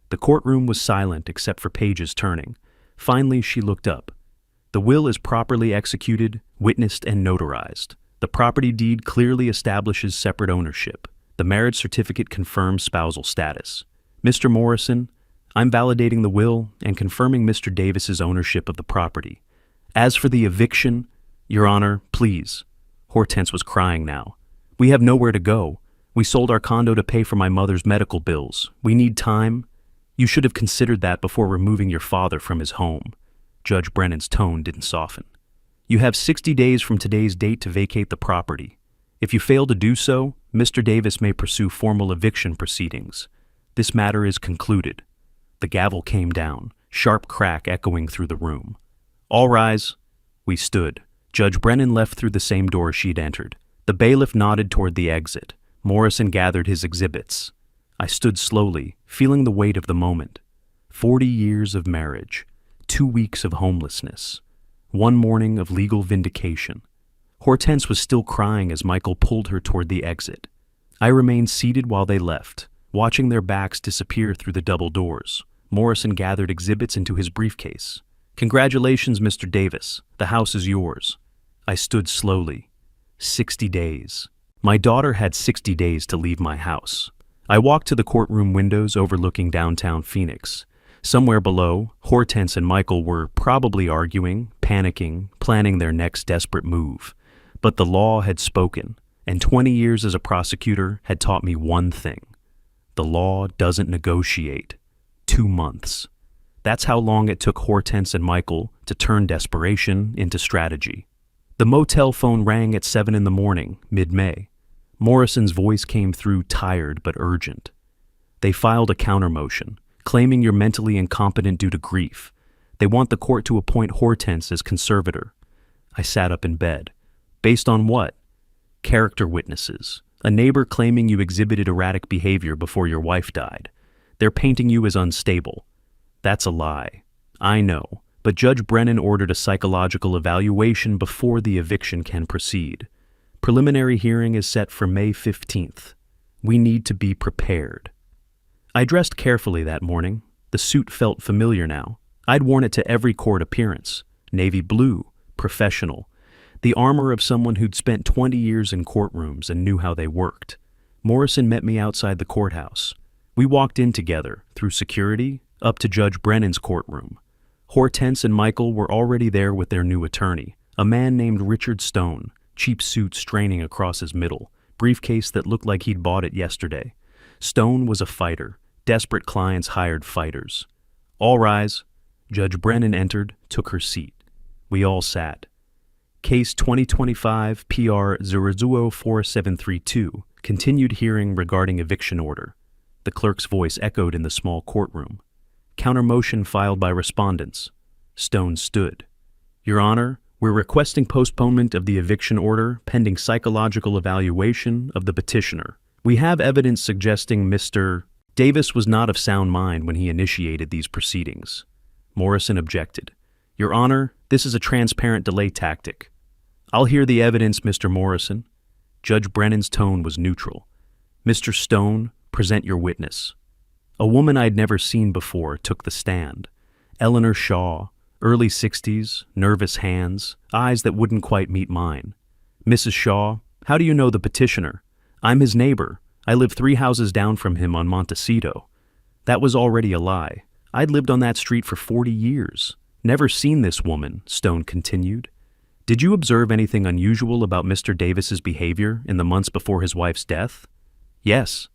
The courtroom was silent except for pages turning. Finally, she looked up. "The will is properly executed, witnessed, and notarized. The property deed clearly establishes separate ownership. The marriage certificate confirms spousal status. Mr. Morrison, I'm validating the will and confirming Mr. Davis's ownership of the property. As for the eviction, Your Honor, please." Hortense was crying now. "We have nowhere to go. We sold our condo to pay for my mother's medical bills. We need time. You should have considered that before removing your father from his home." Judge Brennan's tone didn't soften. "You have 60 days from today's date to vacate the property. If you fail to do so, Mr. Davis may pursue formal eviction proceedings. This matter is concluded." The gavel came down, sharp crack echoing through the room. "All rise." We stood. Judge Brennan left through the same door she'd entered. The bailiff nodded toward the exit. Morrison gathered his exhibits. I stood slowly, feeling the weight of the moment. 40 years of marriage, 2 weeks of homelessness, 1 morning of legal vindication. Hortense was still crying as Michael pulled her toward the exit. I remained seated while they left, watching their backs disappear through the double doors. Morrison gathered exhibits into his briefcase. "Congratulations, Mr. Davis. The house is yours." I stood slowly. 60 days. My daughter had 60 days to leave my house. I walked to the courtroom windows overlooking downtown Phoenix. Somewhere below, Hortense and Michael were probably arguing, panicking, planning their next desperate move. But the law had spoken, and 20 years as a prosecutor had taught me one thing. The law doesn't negotiate. 2 months. That's how long it took Hortense and Michael to turn desperation into strategy. The motel phone rang at 7 in the morning, mid-May. Morrison's voice came through tired but urgent. "They filed a counter-motion, claiming you're mentally incompetent due to grief. They want the court to appoint Hortense as conservator." I sat up in bed. "Based on what?" "Character witnesses. A neighbor claiming you exhibited erratic behavior before your wife died. They're painting you as unstable." "That's a lie." "I know, but Judge Brennan ordered a psychological evaluation before the eviction can proceed. Preliminary hearing is set for May 15th. We need to be prepared." I dressed carefully that morning. The suit felt familiar now. I'd worn it to every court appearance. Navy blue, professional. The armor of someone who'd spent 20 years in courtrooms and knew how they worked. Morrison met me outside the courthouse. We walked in together, through security, up to Judge Brennan's courtroom. Hortense and Michael were already there with their new attorney, a man named Richard Stone, cheap suit straining across his middle, briefcase that looked like he'd bought it yesterday. Stone was a fighter. Desperate clients hired fighters. All rise. Judge Brennan entered, took her seat. We all sat. Case 2025 PR 004732 continued hearing regarding eviction order. The clerk's voice echoed in the small courtroom. Counter motion filed by respondents. Stone stood. Your Honor, we're requesting postponement of the eviction order pending psychological evaluation of the petitioner. We have evidence suggesting Mr. Davis was not of sound mind when he initiated these proceedings. Morrison objected. Your Honor, this is a transparent delay tactic. I'll hear the evidence, Mr. Morrison. Judge Brennan's tone was neutral. Mr. Stone, present your witness. A woman I'd never seen before took the stand. Eleanor Shaw, early 60s, nervous hands, eyes that wouldn't quite meet mine. Mrs. Shaw, how do you know the petitioner? I'm his neighbor. I live 3 houses down from him on Montecito. That was already a lie. I'd lived on that street for 40 years. Never seen this woman, Stone continued. Did you observe anything unusual about Mr. Davis's behavior in the months before his wife's death? Yes.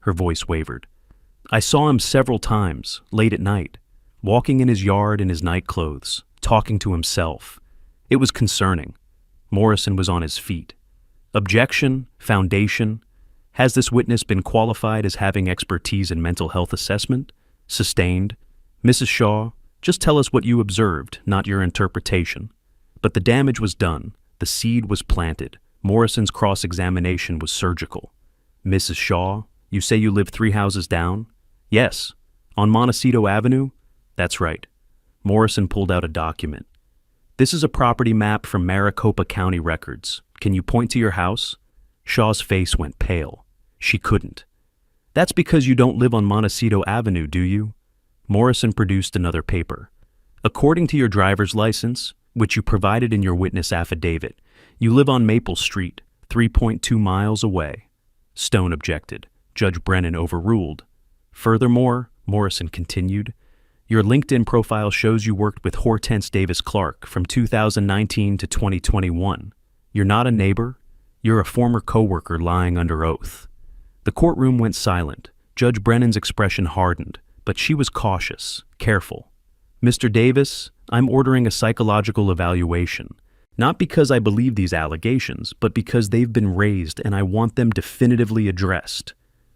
Her voice wavered. I saw him several times, late at night, walking in his yard in his nightclothes, talking to himself. It was concerning. Morrison was on his feet. Objection, foundation. Has this witness been qualified as having expertise in mental health assessment? Sustained. Mrs. Shaw, just tell us what you observed, not your interpretation. But the damage was done. The seed was planted. Morrison's cross-examination was surgical. Mrs. Shaw, you say you live 3 houses down? Yes. On Montecito Avenue? That's right. Morrison pulled out a document. This is a property map from Maricopa County records. Can you point to your house? Shaw's face went pale. She couldn't. That's because you don't live on Montecito Avenue, do you? Morrison produced another paper. According to your driver's license, which you provided in your witness affidavit, you live on Maple Street, 3.2 miles away. Stone objected. Judge Brennan overruled. Furthermore, Morrison continued, your LinkedIn profile shows you worked with Hortense Davis Clark from 2019 to 2021. You're not a neighbor. You're a former coworker lying under oath. The courtroom went silent. Judge Brennan's expression hardened, but she was cautious, careful. Mr. Davis, I'm ordering a psychological evaluation. Not because I believe these allegations, but because they've been raised and I want them definitively addressed.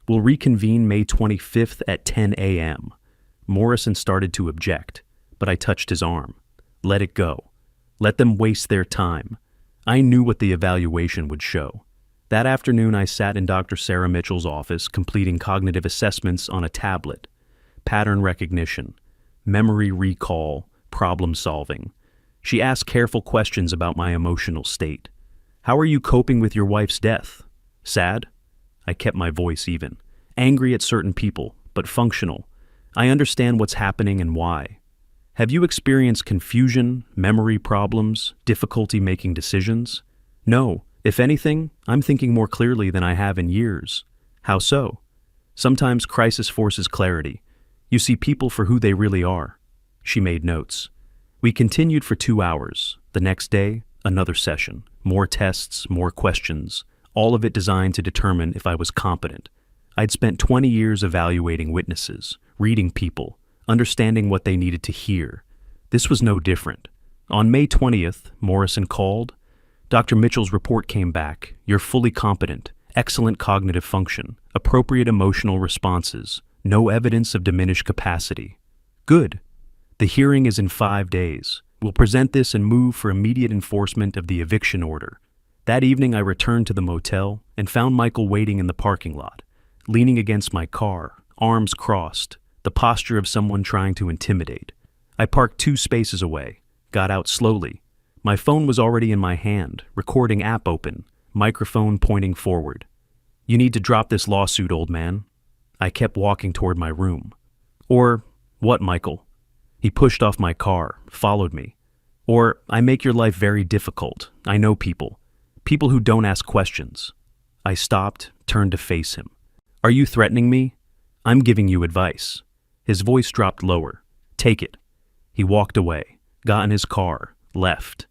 We'll reconvene May 25th at 10 a.m. Morrison started to object, but I touched his arm. Let it go. Let them waste their time. I knew what the evaluation would show. That afternoon I sat in Dr. Sarah Mitchell's office completing cognitive assessments on a tablet. Pattern recognition, memory recall, problem solving. She asked careful questions about my emotional state. How are you coping with your wife's death? Sad? I kept my voice even. Angry at certain people, but functional. I understand what's happening and why. Have you experienced confusion, memory problems, difficulty making decisions? No. If anything, I'm thinking more clearly than I have in years. How so? Sometimes crisis forces clarity. You see people for who they really are. She made notes. We continued for 2 hours. The next day, another session. More tests, more questions. All of it designed to determine if I was competent. I'd spent 20 years evaluating witnesses, reading people, understanding what they needed to hear. This was no different. On May 20th, Morrison called. Dr. Mitchell's report came back. You're fully competent, excellent cognitive function, appropriate emotional responses, no evidence of diminished capacity. Good. The hearing is in 5 days. We'll present this and move for immediate enforcement of the eviction order. That evening I returned to the motel and found Michael waiting in the parking lot, leaning against my car, arms crossed, the posture of someone trying to intimidate. I parked 2 spaces away, got out slowly. My phone was already in my hand, recording app open, microphone pointing forward. You need to drop this lawsuit, old man. I kept walking toward my room. Or, what, Michael? He pushed off my car, followed me. Or, I make your life very difficult. I know people. People who don't ask questions. I stopped, turned to face him. Are you threatening me? I'm giving you advice. His voice dropped lower. Take it. He walked away, got in his car, left.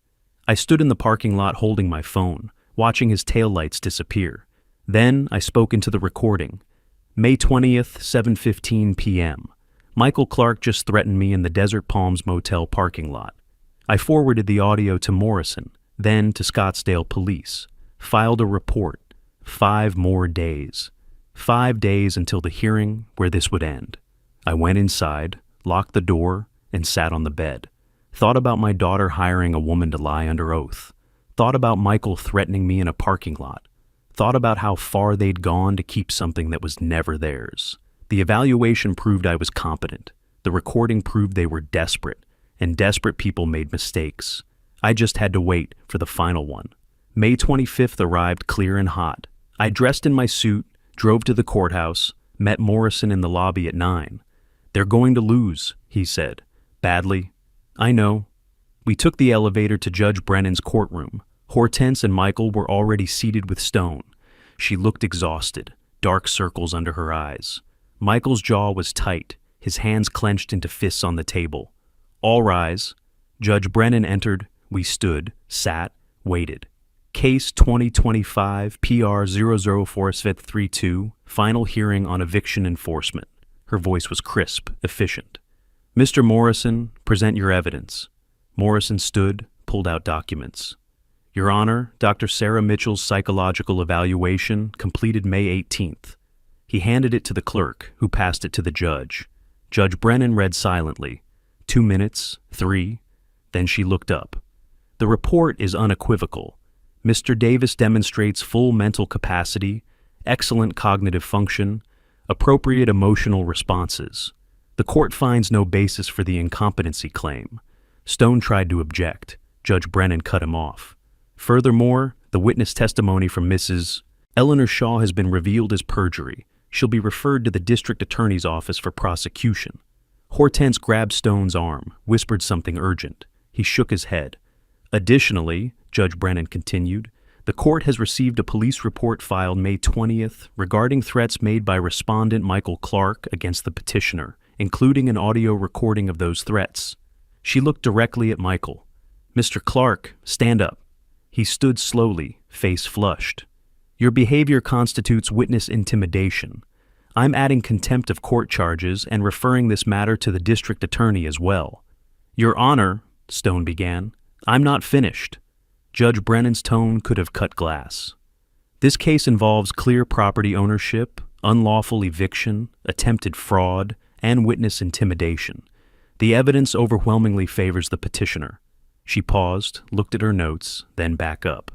I stood in the parking lot holding my phone, watching his taillights disappear. Then I spoke into the recording. May 20th, 7:15 p.m. Michael Clark just threatened me in the Desert Palms Motel parking lot. I forwarded the audio to Morrison, then to Scottsdale Police. Filed a report. 5 more days. 5 days until the hearing where this would end. I went inside, locked the door, and sat on the bed. Thought about my daughter hiring a woman to lie under oath. Thought about Michael threatening me in a parking lot. Thought about how far they'd gone to keep something that was never theirs. The evaluation proved I was competent. The recording proved they were desperate, and desperate people made mistakes. I just had to wait for the final one. May 25th arrived clear and hot. I dressed in my suit, drove to the courthouse, met Morrison in the lobby at 9. They're going to lose, he said. Badly. I know. We took the elevator to Judge Brennan's courtroom. Hortense and Michael were already seated with Stone. She looked exhausted, dark circles under her eyes. Michael's jaw was tight, his hands clenched into fists on the table. All rise. Judge Brennan entered. We stood, sat, waited. Case 2025 PR 00432, final hearing on eviction enforcement. Her voice was crisp, efficient. Mr. Morrison, present your evidence. Morrison stood, pulled out documents. Your Honor, Dr. Sarah Mitchell's psychological evaluation completed May 18th. He handed it to the clerk, who passed it to the judge. Judge Brennan read silently. 2 minutes, 3. Then she looked up. The report is unequivocal. Mr. Davis demonstrates full mental capacity, excellent cognitive function, appropriate emotional responses. The court finds no basis for the incompetency claim. Stone tried to object. Judge Brennan cut him off. Furthermore, the witness testimony from Mrs. Eleanor Shaw has been revealed as perjury. She'll be referred to the district attorney's office for prosecution. Hortense grabbed Stone's arm, whispered something urgent. He shook his head. Additionally, Judge Brennan continued, the court has received a police report filed May 20th regarding threats made by respondent Michael Clark against the petitioner, including an audio recording of those threats. She looked directly at Michael. Mr. Clark, stand up. He stood slowly, face flushed. Your behavior constitutes witness intimidation. I'm adding contempt of court charges and referring this matter to the district attorney as well. Your Honor, Stone began, I'm not finished. Judge Brennan's tone could have cut glass. This case involves clear property ownership, unlawful eviction, attempted fraud, and witness intimidation. The evidence overwhelmingly favors the petitioner. She paused, looked at her notes, then back up.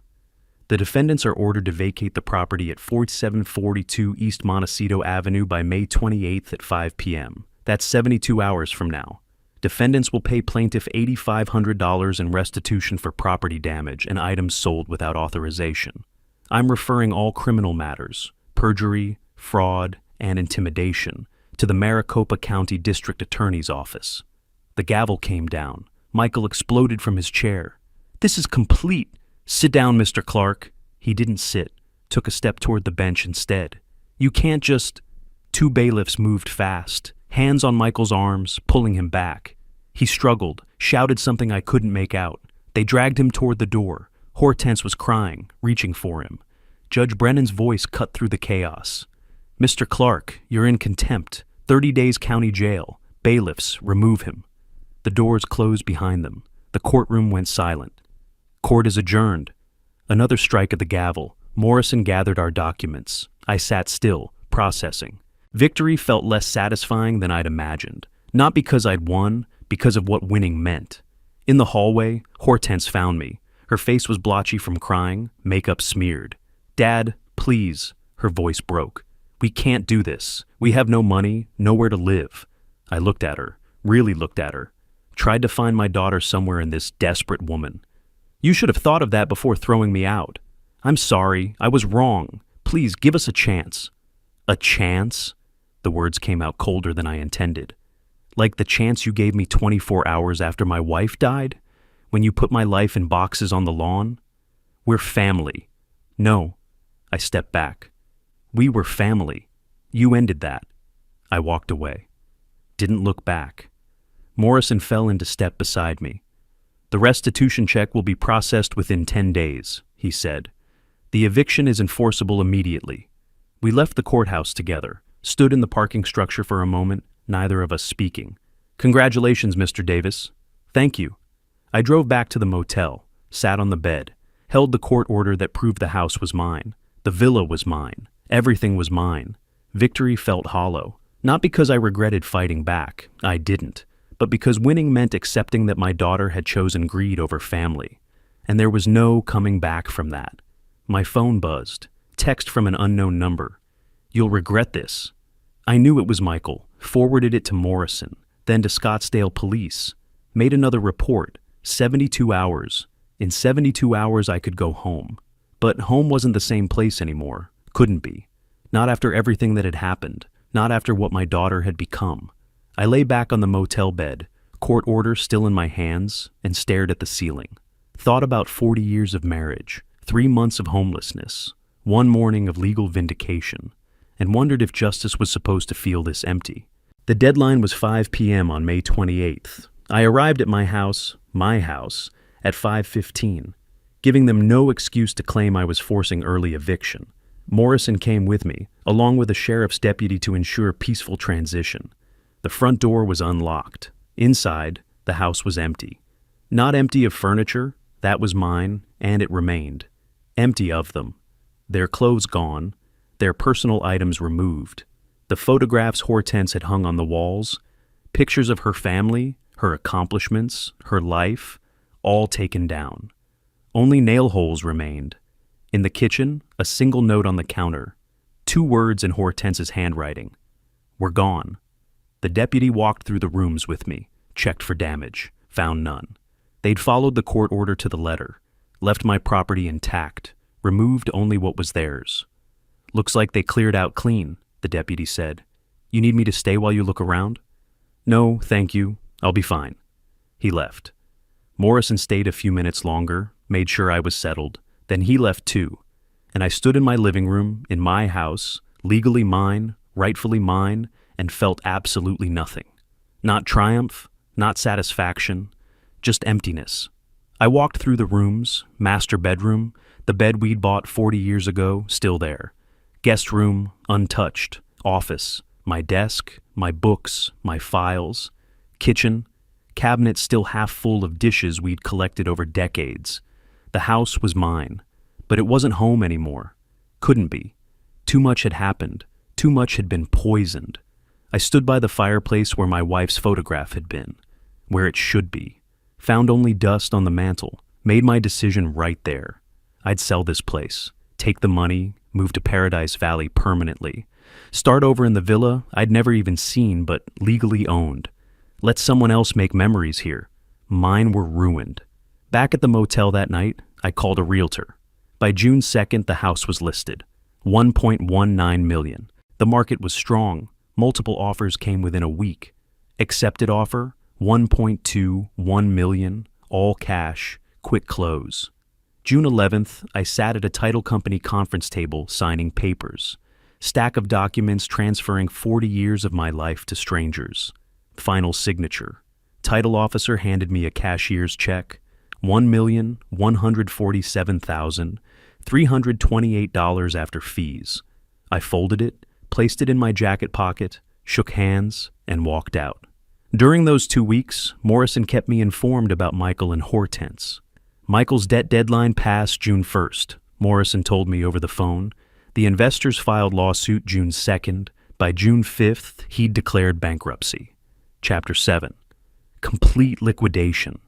The defendants are ordered to vacate the property at 4742 East Montecito Avenue by May 28th at 5 p.m. That's 72 hours from now. Defendants will pay plaintiff $8,500 in restitution for property damage and items sold without authorization. I'm referring all criminal matters, perjury, fraud, and intimidation, to the Maricopa County District Attorney's Office. The gavel came down. Michael exploded from his chair. This is complete. Sit down, Mr. Clark. He didn't sit, took a step toward the bench instead. You can't just... 2 bailiffs moved fast, hands on Michael's arms, pulling him back. He struggled, shouted something I couldn't make out. They dragged him toward the door. Hortense was crying, reaching for him. Judge Brennan's voice cut through the chaos. Mr. Clark, you're in contempt. 30 days county jail. Bailiffs, remove him. The doors closed behind them. The courtroom went silent. Court is adjourned. Another strike of the gavel. Morrison gathered our documents. I sat still, processing. Victory felt less satisfying than I'd imagined. Not because I'd won, because of what winning meant. In the hallway, Hortense found me. Her face was blotchy from crying, makeup smeared. Dad, please, her voice broke. We can't do this. We have no money, nowhere to live. I looked at her, really looked at her. Tried to find my daughter somewhere in this desperate woman. You should have thought of that before throwing me out. I'm sorry, I was wrong. Please, give us a chance. A chance? The words came out colder than I intended. Like the chance you gave me 24 hours after my wife died? When you put my life in boxes on the lawn? We're family. No. I stepped back. We were family. You ended that. I walked away. Didn't look back. Morrison fell into step beside me. The restitution check will be processed within 10 days, he said. The eviction is enforceable immediately. We left the courthouse together, stood in the parking structure for a moment, neither of us speaking. Congratulations, Mr. Davis. Thank you. I drove back to the motel, sat on the bed, held the court order that proved the house was mine. The villa was mine. Everything was mine. Victory felt hollow. Not because I regretted fighting back, I didn't, but because winning meant accepting that my daughter had chosen greed over family. And there was no coming back from that. My phone buzzed. Text from an unknown number. You'll regret this. I knew it was Michael, forwarded it to Morrison, then to Scottsdale Police. Made another report. 72 hours. In 72 hours I could go home. But home wasn't the same place anymore. Couldn't be. Not after everything that had happened. Not after what my daughter had become. I lay back on the motel bed, court order still in my hands, and stared at the ceiling. Thought about 40 years of marriage, 3 months of homelessness, 1 morning of legal vindication, and wondered if justice was supposed to feel this empty. The deadline was 5 p.m. on May 28th. I arrived at my house, at 5:15, giving them no excuse to claim I was forcing early eviction. Morrison came with me, along with a sheriff's deputy to ensure peaceful transition. The front door was unlocked. Inside, the house was empty. Not empty of furniture, that was mine, and it remained. Empty of them. Their clothes gone, their personal items removed. The photographs Hortense had hung on the walls, pictures of her family, her accomplishments, her life, all taken down. Only nail holes remained. In the kitchen, a single note on the counter. 2 words in Hortense's handwriting. We're gone. The deputy walked through the rooms with me, checked for damage, found none. They'd followed the court order to the letter, left my property intact, removed only what was theirs. Looks like they cleared out clean, the deputy said. You need me to stay while you look around? No, thank you. I'll be fine. He left. Morrison stayed a few minutes longer, made sure I was settled. Then he left too, and I stood in my living room, in my house, legally mine, rightfully mine, and felt absolutely nothing. Not triumph, not satisfaction, just emptiness. I walked through the rooms, master bedroom, the bed we'd bought 40 years ago, still there. Guest room, untouched. Office, my desk, my books, my files. Kitchen, cabinet still half full of dishes we'd collected over decades. The house was mine, but it wasn't home anymore. Couldn't be. Too much had happened. Too much had been poisoned. I stood by the fireplace where my wife's photograph had been, where it should be. Found only dust on the mantel. Made my decision right there. I'd sell this place, take the money, move to Paradise Valley permanently. Start over in the villa I'd never even seen but legally owned. Let someone else make memories here. Mine were ruined. Back at the motel that night, I called a realtor. By June 2nd, the house was listed. $1.19 million. The market was strong. Multiple offers came within a week. Accepted offer, $1.21 million, all cash, quick close. June 11th, I sat at a title company conference table signing papers. Stack of documents transferring 40 years of my life to strangers. Final signature. Title officer handed me a cashier's check. $1,147,328 after fees. I folded it, placed it in my jacket pocket, shook hands, and walked out. During those 2 weeks, Morrison kept me informed about Michael and Hortense. Michael's debt deadline passed June 1st, Morrison told me over the phone. The investors filed lawsuit June 2nd. By June 5th, he'd declared bankruptcy. Chapter 7. Complete liquidation.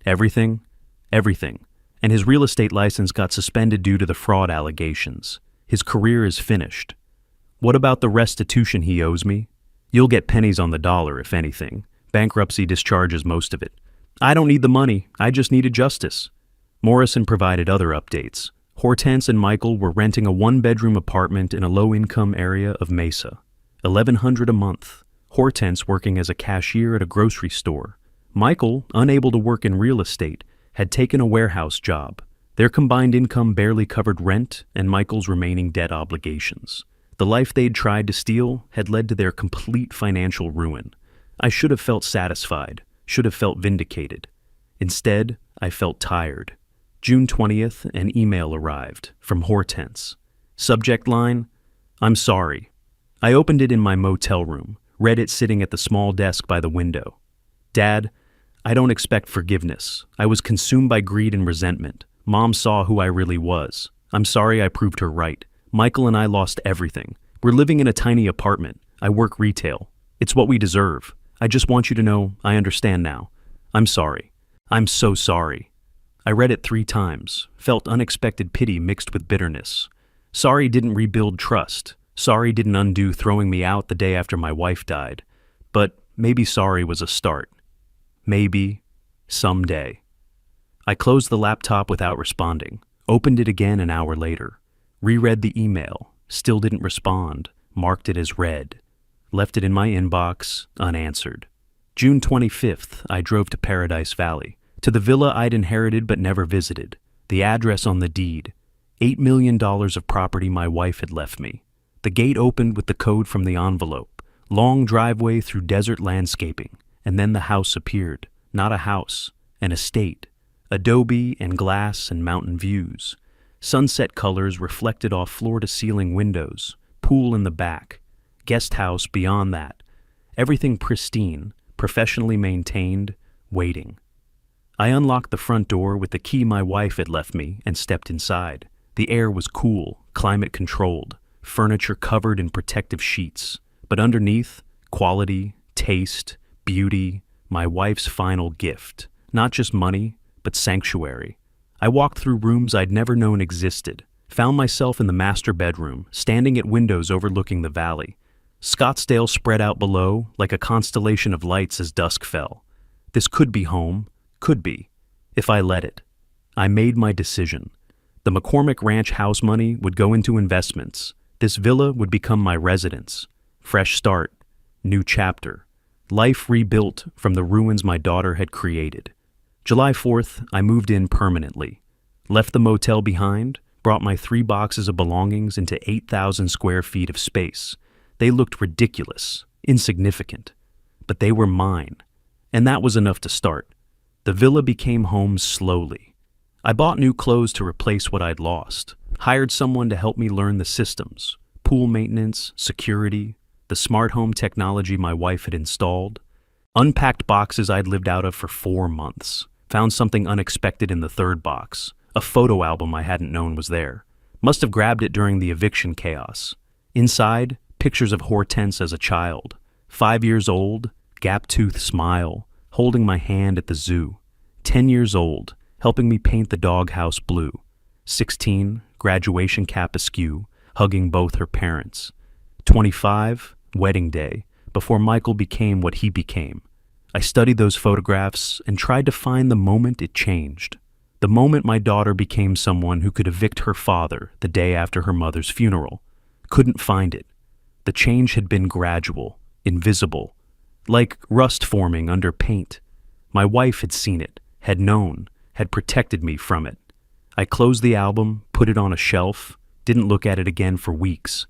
Everything, and his real estate license got suspended due to the fraud allegations. His career is finished. What about the restitution he owes me? You'll get pennies on the dollar, if anything. Bankruptcy discharges most of it. I don't need the money, I just needed justice. Morrison provided other updates. Hortense and Michael were renting a 1-bedroom apartment in a low-income area of Mesa. $1,100 a month. Hortense working as a cashier at a grocery store. Michael, unable to work in real estate, had taken a warehouse job. Their combined income barely covered rent and Michael's remaining debt obligations. The life they'd tried to steal had led to their complete financial ruin. I should have felt satisfied, should have felt vindicated. Instead, I felt tired. June 20th, an email arrived from Hortense. Subject line, "I'm sorry." I opened it in my motel room, read it sitting at the small desk by the window. "Dad, I don't expect forgiveness. I was consumed by greed and resentment. Mom saw who I really was. I'm sorry I proved her right. Michael and I lost everything. We're living in a tiny apartment. I work retail. It's what we deserve. I just want you to know I understand now. I'm sorry. I'm so sorry." I read it 3 times, felt unexpected pity mixed with bitterness. Sorry didn't rebuild trust. Sorry didn't undo throwing me out the day after my wife died. But maybe sorry was a start. Maybe, someday. I closed the laptop without responding, opened it again an hour later, reread the email, still didn't respond, marked it as read, left it in my inbox, unanswered. June 25th, I drove to Paradise Valley, to the villa I'd inherited but never visited, the address on the deed, $8 million of property my wife had left me. The gate opened with the code from the envelope, long driveway through desert landscaping, and then the house appeared. Not a house, an estate. Adobe and glass and mountain views. Sunset colors reflected off floor-to-ceiling windows, pool in the back, guest house beyond that. Everything pristine, professionally maintained, waiting. I unlocked the front door with the key my wife had left me and stepped inside. The air was cool, climate-controlled, furniture covered in protective sheets. But underneath, quality, taste, beauty, my wife's final gift. Not just money, but sanctuary. I walked through rooms I'd never known existed, found myself in the master bedroom, standing at windows overlooking the valley. Scottsdale spread out below like a constellation of lights as dusk fell. This could be home, could be, if I let it. I made my decision. The McCormick Ranch house money would go into investments. This villa would become my residence. Fresh start, new chapter. Life rebuilt from the ruins my daughter had created. July 4th, I moved in permanently. Left the motel behind, brought my 3 boxes of belongings into 8,000 square feet of space. They looked ridiculous, insignificant, but they were mine. And that was enough to start. The villa became home slowly. I bought new clothes to replace what I'd lost, hired someone to help me learn the systems, pool maintenance, security, the smart home technology my wife had installed, unpacked boxes I'd lived out of for 4 months, found something unexpected in the 3rd box, a photo album I hadn't known was there. Must have grabbed it during the eviction chaos. Inside, pictures of Hortense as a child, 5 years old, gap-toothed smile, holding my hand at the zoo. 10 years old, helping me paint the doghouse blue. 16, graduation cap askew, hugging both her parents. 25, wedding day, before Michael became what he became. I studied those photographs and tried to find the moment it changed. The moment my daughter became someone who could evict her father the day after her mother's funeral. Couldn't find it. The change had been gradual, invisible, like rust forming under paint. My wife had seen it, had known, had protected me from it. I closed the album, put it on a shelf, didn't look at it again for weeks.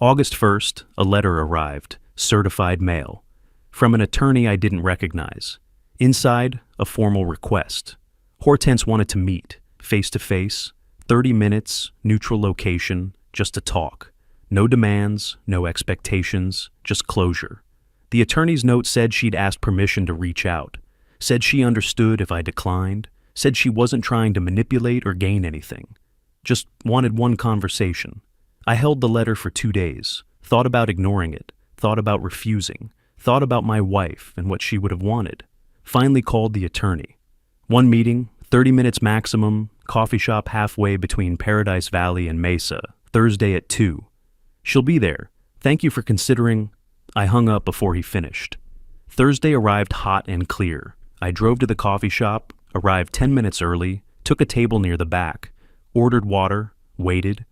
August 1st, a letter arrived, certified mail, from an attorney I didn't recognize. Inside, a formal request. Hortense wanted to meet, face to face, 30 minutes, neutral location, just to talk. No demands, no expectations, just closure. The attorney's note said she'd asked permission to reach out, said she understood if I declined, said she wasn't trying to manipulate or gain anything, just wanted one conversation. I held the letter for 2 days, thought about ignoring it, thought about refusing, thought about my wife and what she would have wanted. Finally called the attorney. One meeting, 30 minutes maximum, coffee shop halfway between Paradise Valley and Mesa, Thursday at 2. She'll be there. Thank you for considering. I hung up before he finished. Thursday arrived hot and clear. I drove to the coffee shop, arrived 10 minutes early, took a table near the back, ordered water, waited.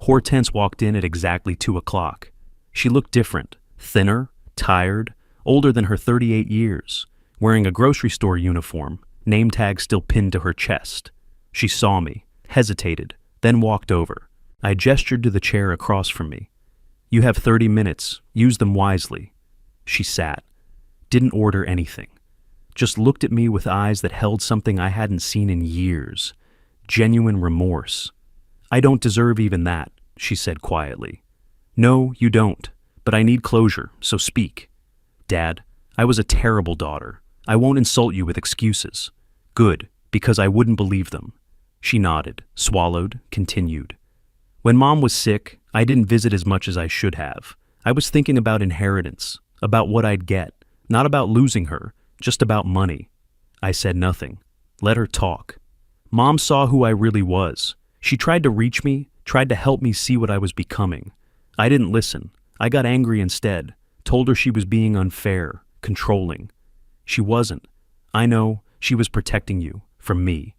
Hortense walked in at exactly 2 o'clock. She looked different, thinner, tired, older than her 38 years, wearing a grocery store uniform, name tag still pinned to her chest. She saw me, hesitated, then walked over. I gestured to the chair across from me. "You have 30 minutes. Use them wisely." She sat, didn't order anything, just looked at me with eyes that held something I hadn't seen in years. Genuine remorse. "I don't deserve even that," she said quietly. "No, you don't, but I need closure, so speak." "Dad, I was a terrible daughter. I won't insult you with excuses." "Good, because I wouldn't believe them." She nodded, swallowed, continued. "When Mom was sick, I didn't visit as much as I should have. I was thinking about inheritance, about what I'd get, not about losing her, just about money." I said nothing. Let her talk. Mom saw who I really was. She tried to reach me, tried to help me see what I was becoming. I didn't listen. I got angry instead, told her she was being unfair, controlling. She wasn't. I know, she was protecting you, from me.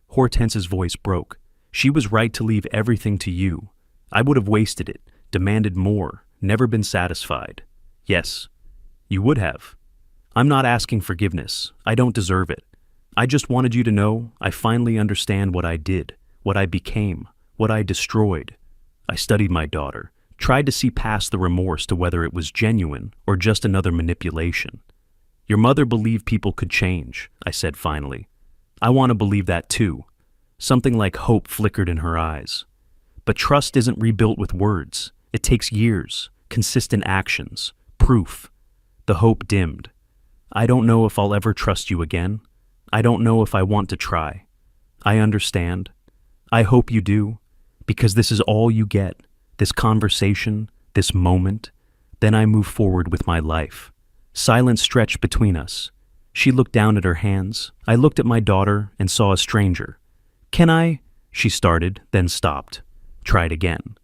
Hortense's voice broke. She was right to leave everything to you. I would have wasted it, demanded more, never been satisfied. Yes, you would have. I'm not asking forgiveness. I don't deserve it. I just wanted you to know I finally understand what I did, what I became, what I destroyed. I studied my daughter, tried to see past the remorse to whether it was genuine or just another manipulation. Your mother believed people could change, I said finally. I want to believe that too. Something like hope flickered in her eyes. But trust isn't rebuilt with words. It takes years, consistent actions, proof. The hope dimmed. I don't know if I'll ever trust you again. I don't know if I want to try. I understand. I hope you do, because this is all you get, this conversation, this moment. Then I move forward with my life. Silence stretched between us. She looked down at her hands. I looked at my daughter and saw a stranger. "Can I?" she started, then stopped. Tried again.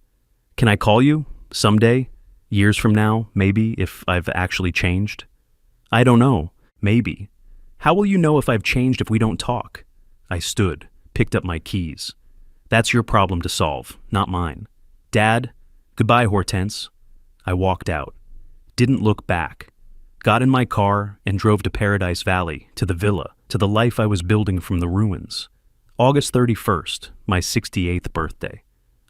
"Can I call you? Someday? Years from now, maybe, if I've actually changed?" "I don't know. Maybe. How will you know if I've changed if we don't talk?" I stood, picked up my keys. "That's your problem to solve, not mine." "Dad, goodbye, Hortense." I walked out. Didn't look back. Got in my car and drove to Paradise Valley, to the villa, to the life I was building from the ruins. August 31st, my 68th birthday.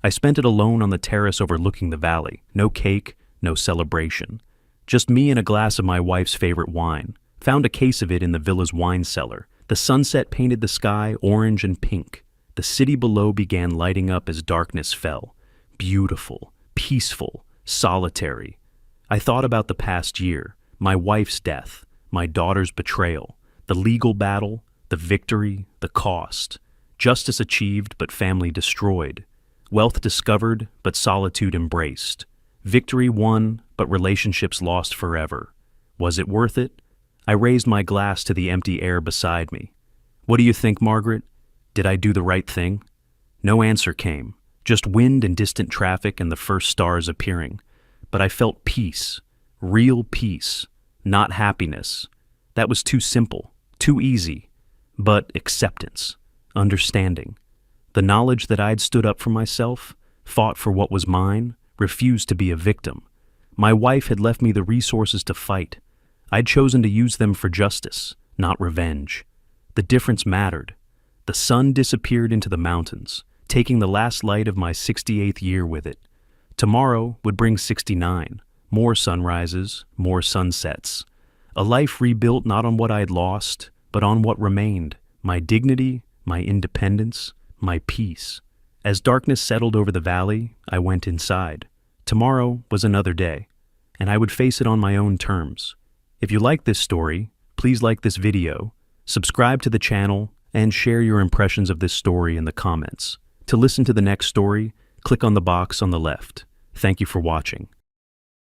I spent it alone on the terrace overlooking the valley. No cake, no celebration. Just me and a glass of my wife's favorite wine. Found a case of it in the villa's wine cellar. The sunset painted the sky orange and pink. The city below began lighting up as darkness fell. Beautiful, peaceful, solitary. I thought about the past year, my wife's death, my daughter's betrayal, the legal battle, the victory, the cost. Justice achieved, but family destroyed. Wealth discovered, but solitude embraced. Victory won, but relationships lost forever. Was it worth it? I raised my glass to the empty air beside me. "What do you think, Margaret? Did I do the right thing?" No answer came, just wind and distant traffic and the first stars appearing. But I felt peace, real peace, not happiness. That was too simple, too easy. But acceptance, understanding. The knowledge that I'd stood up for myself, fought for what was mine, refused to be a victim. My wife had left me the resources to fight. I'd chosen to use them for justice, not revenge. The difference mattered. The sun disappeared into the mountains, taking the last light of my 68th year with it. Tomorrow would bring 69, more sunrises, more sunsets. A life rebuilt not on what I'd lost, but on what remained, my dignity, my independence, my peace. As darkness settled over the valley, I went inside. Tomorrow was another day, and I would face it on my own terms. If you like this story, please like this video, subscribe to the channel, and share your impressions of this story in the comments. To listen to the next story, click on the box on the left. Thank you for watching.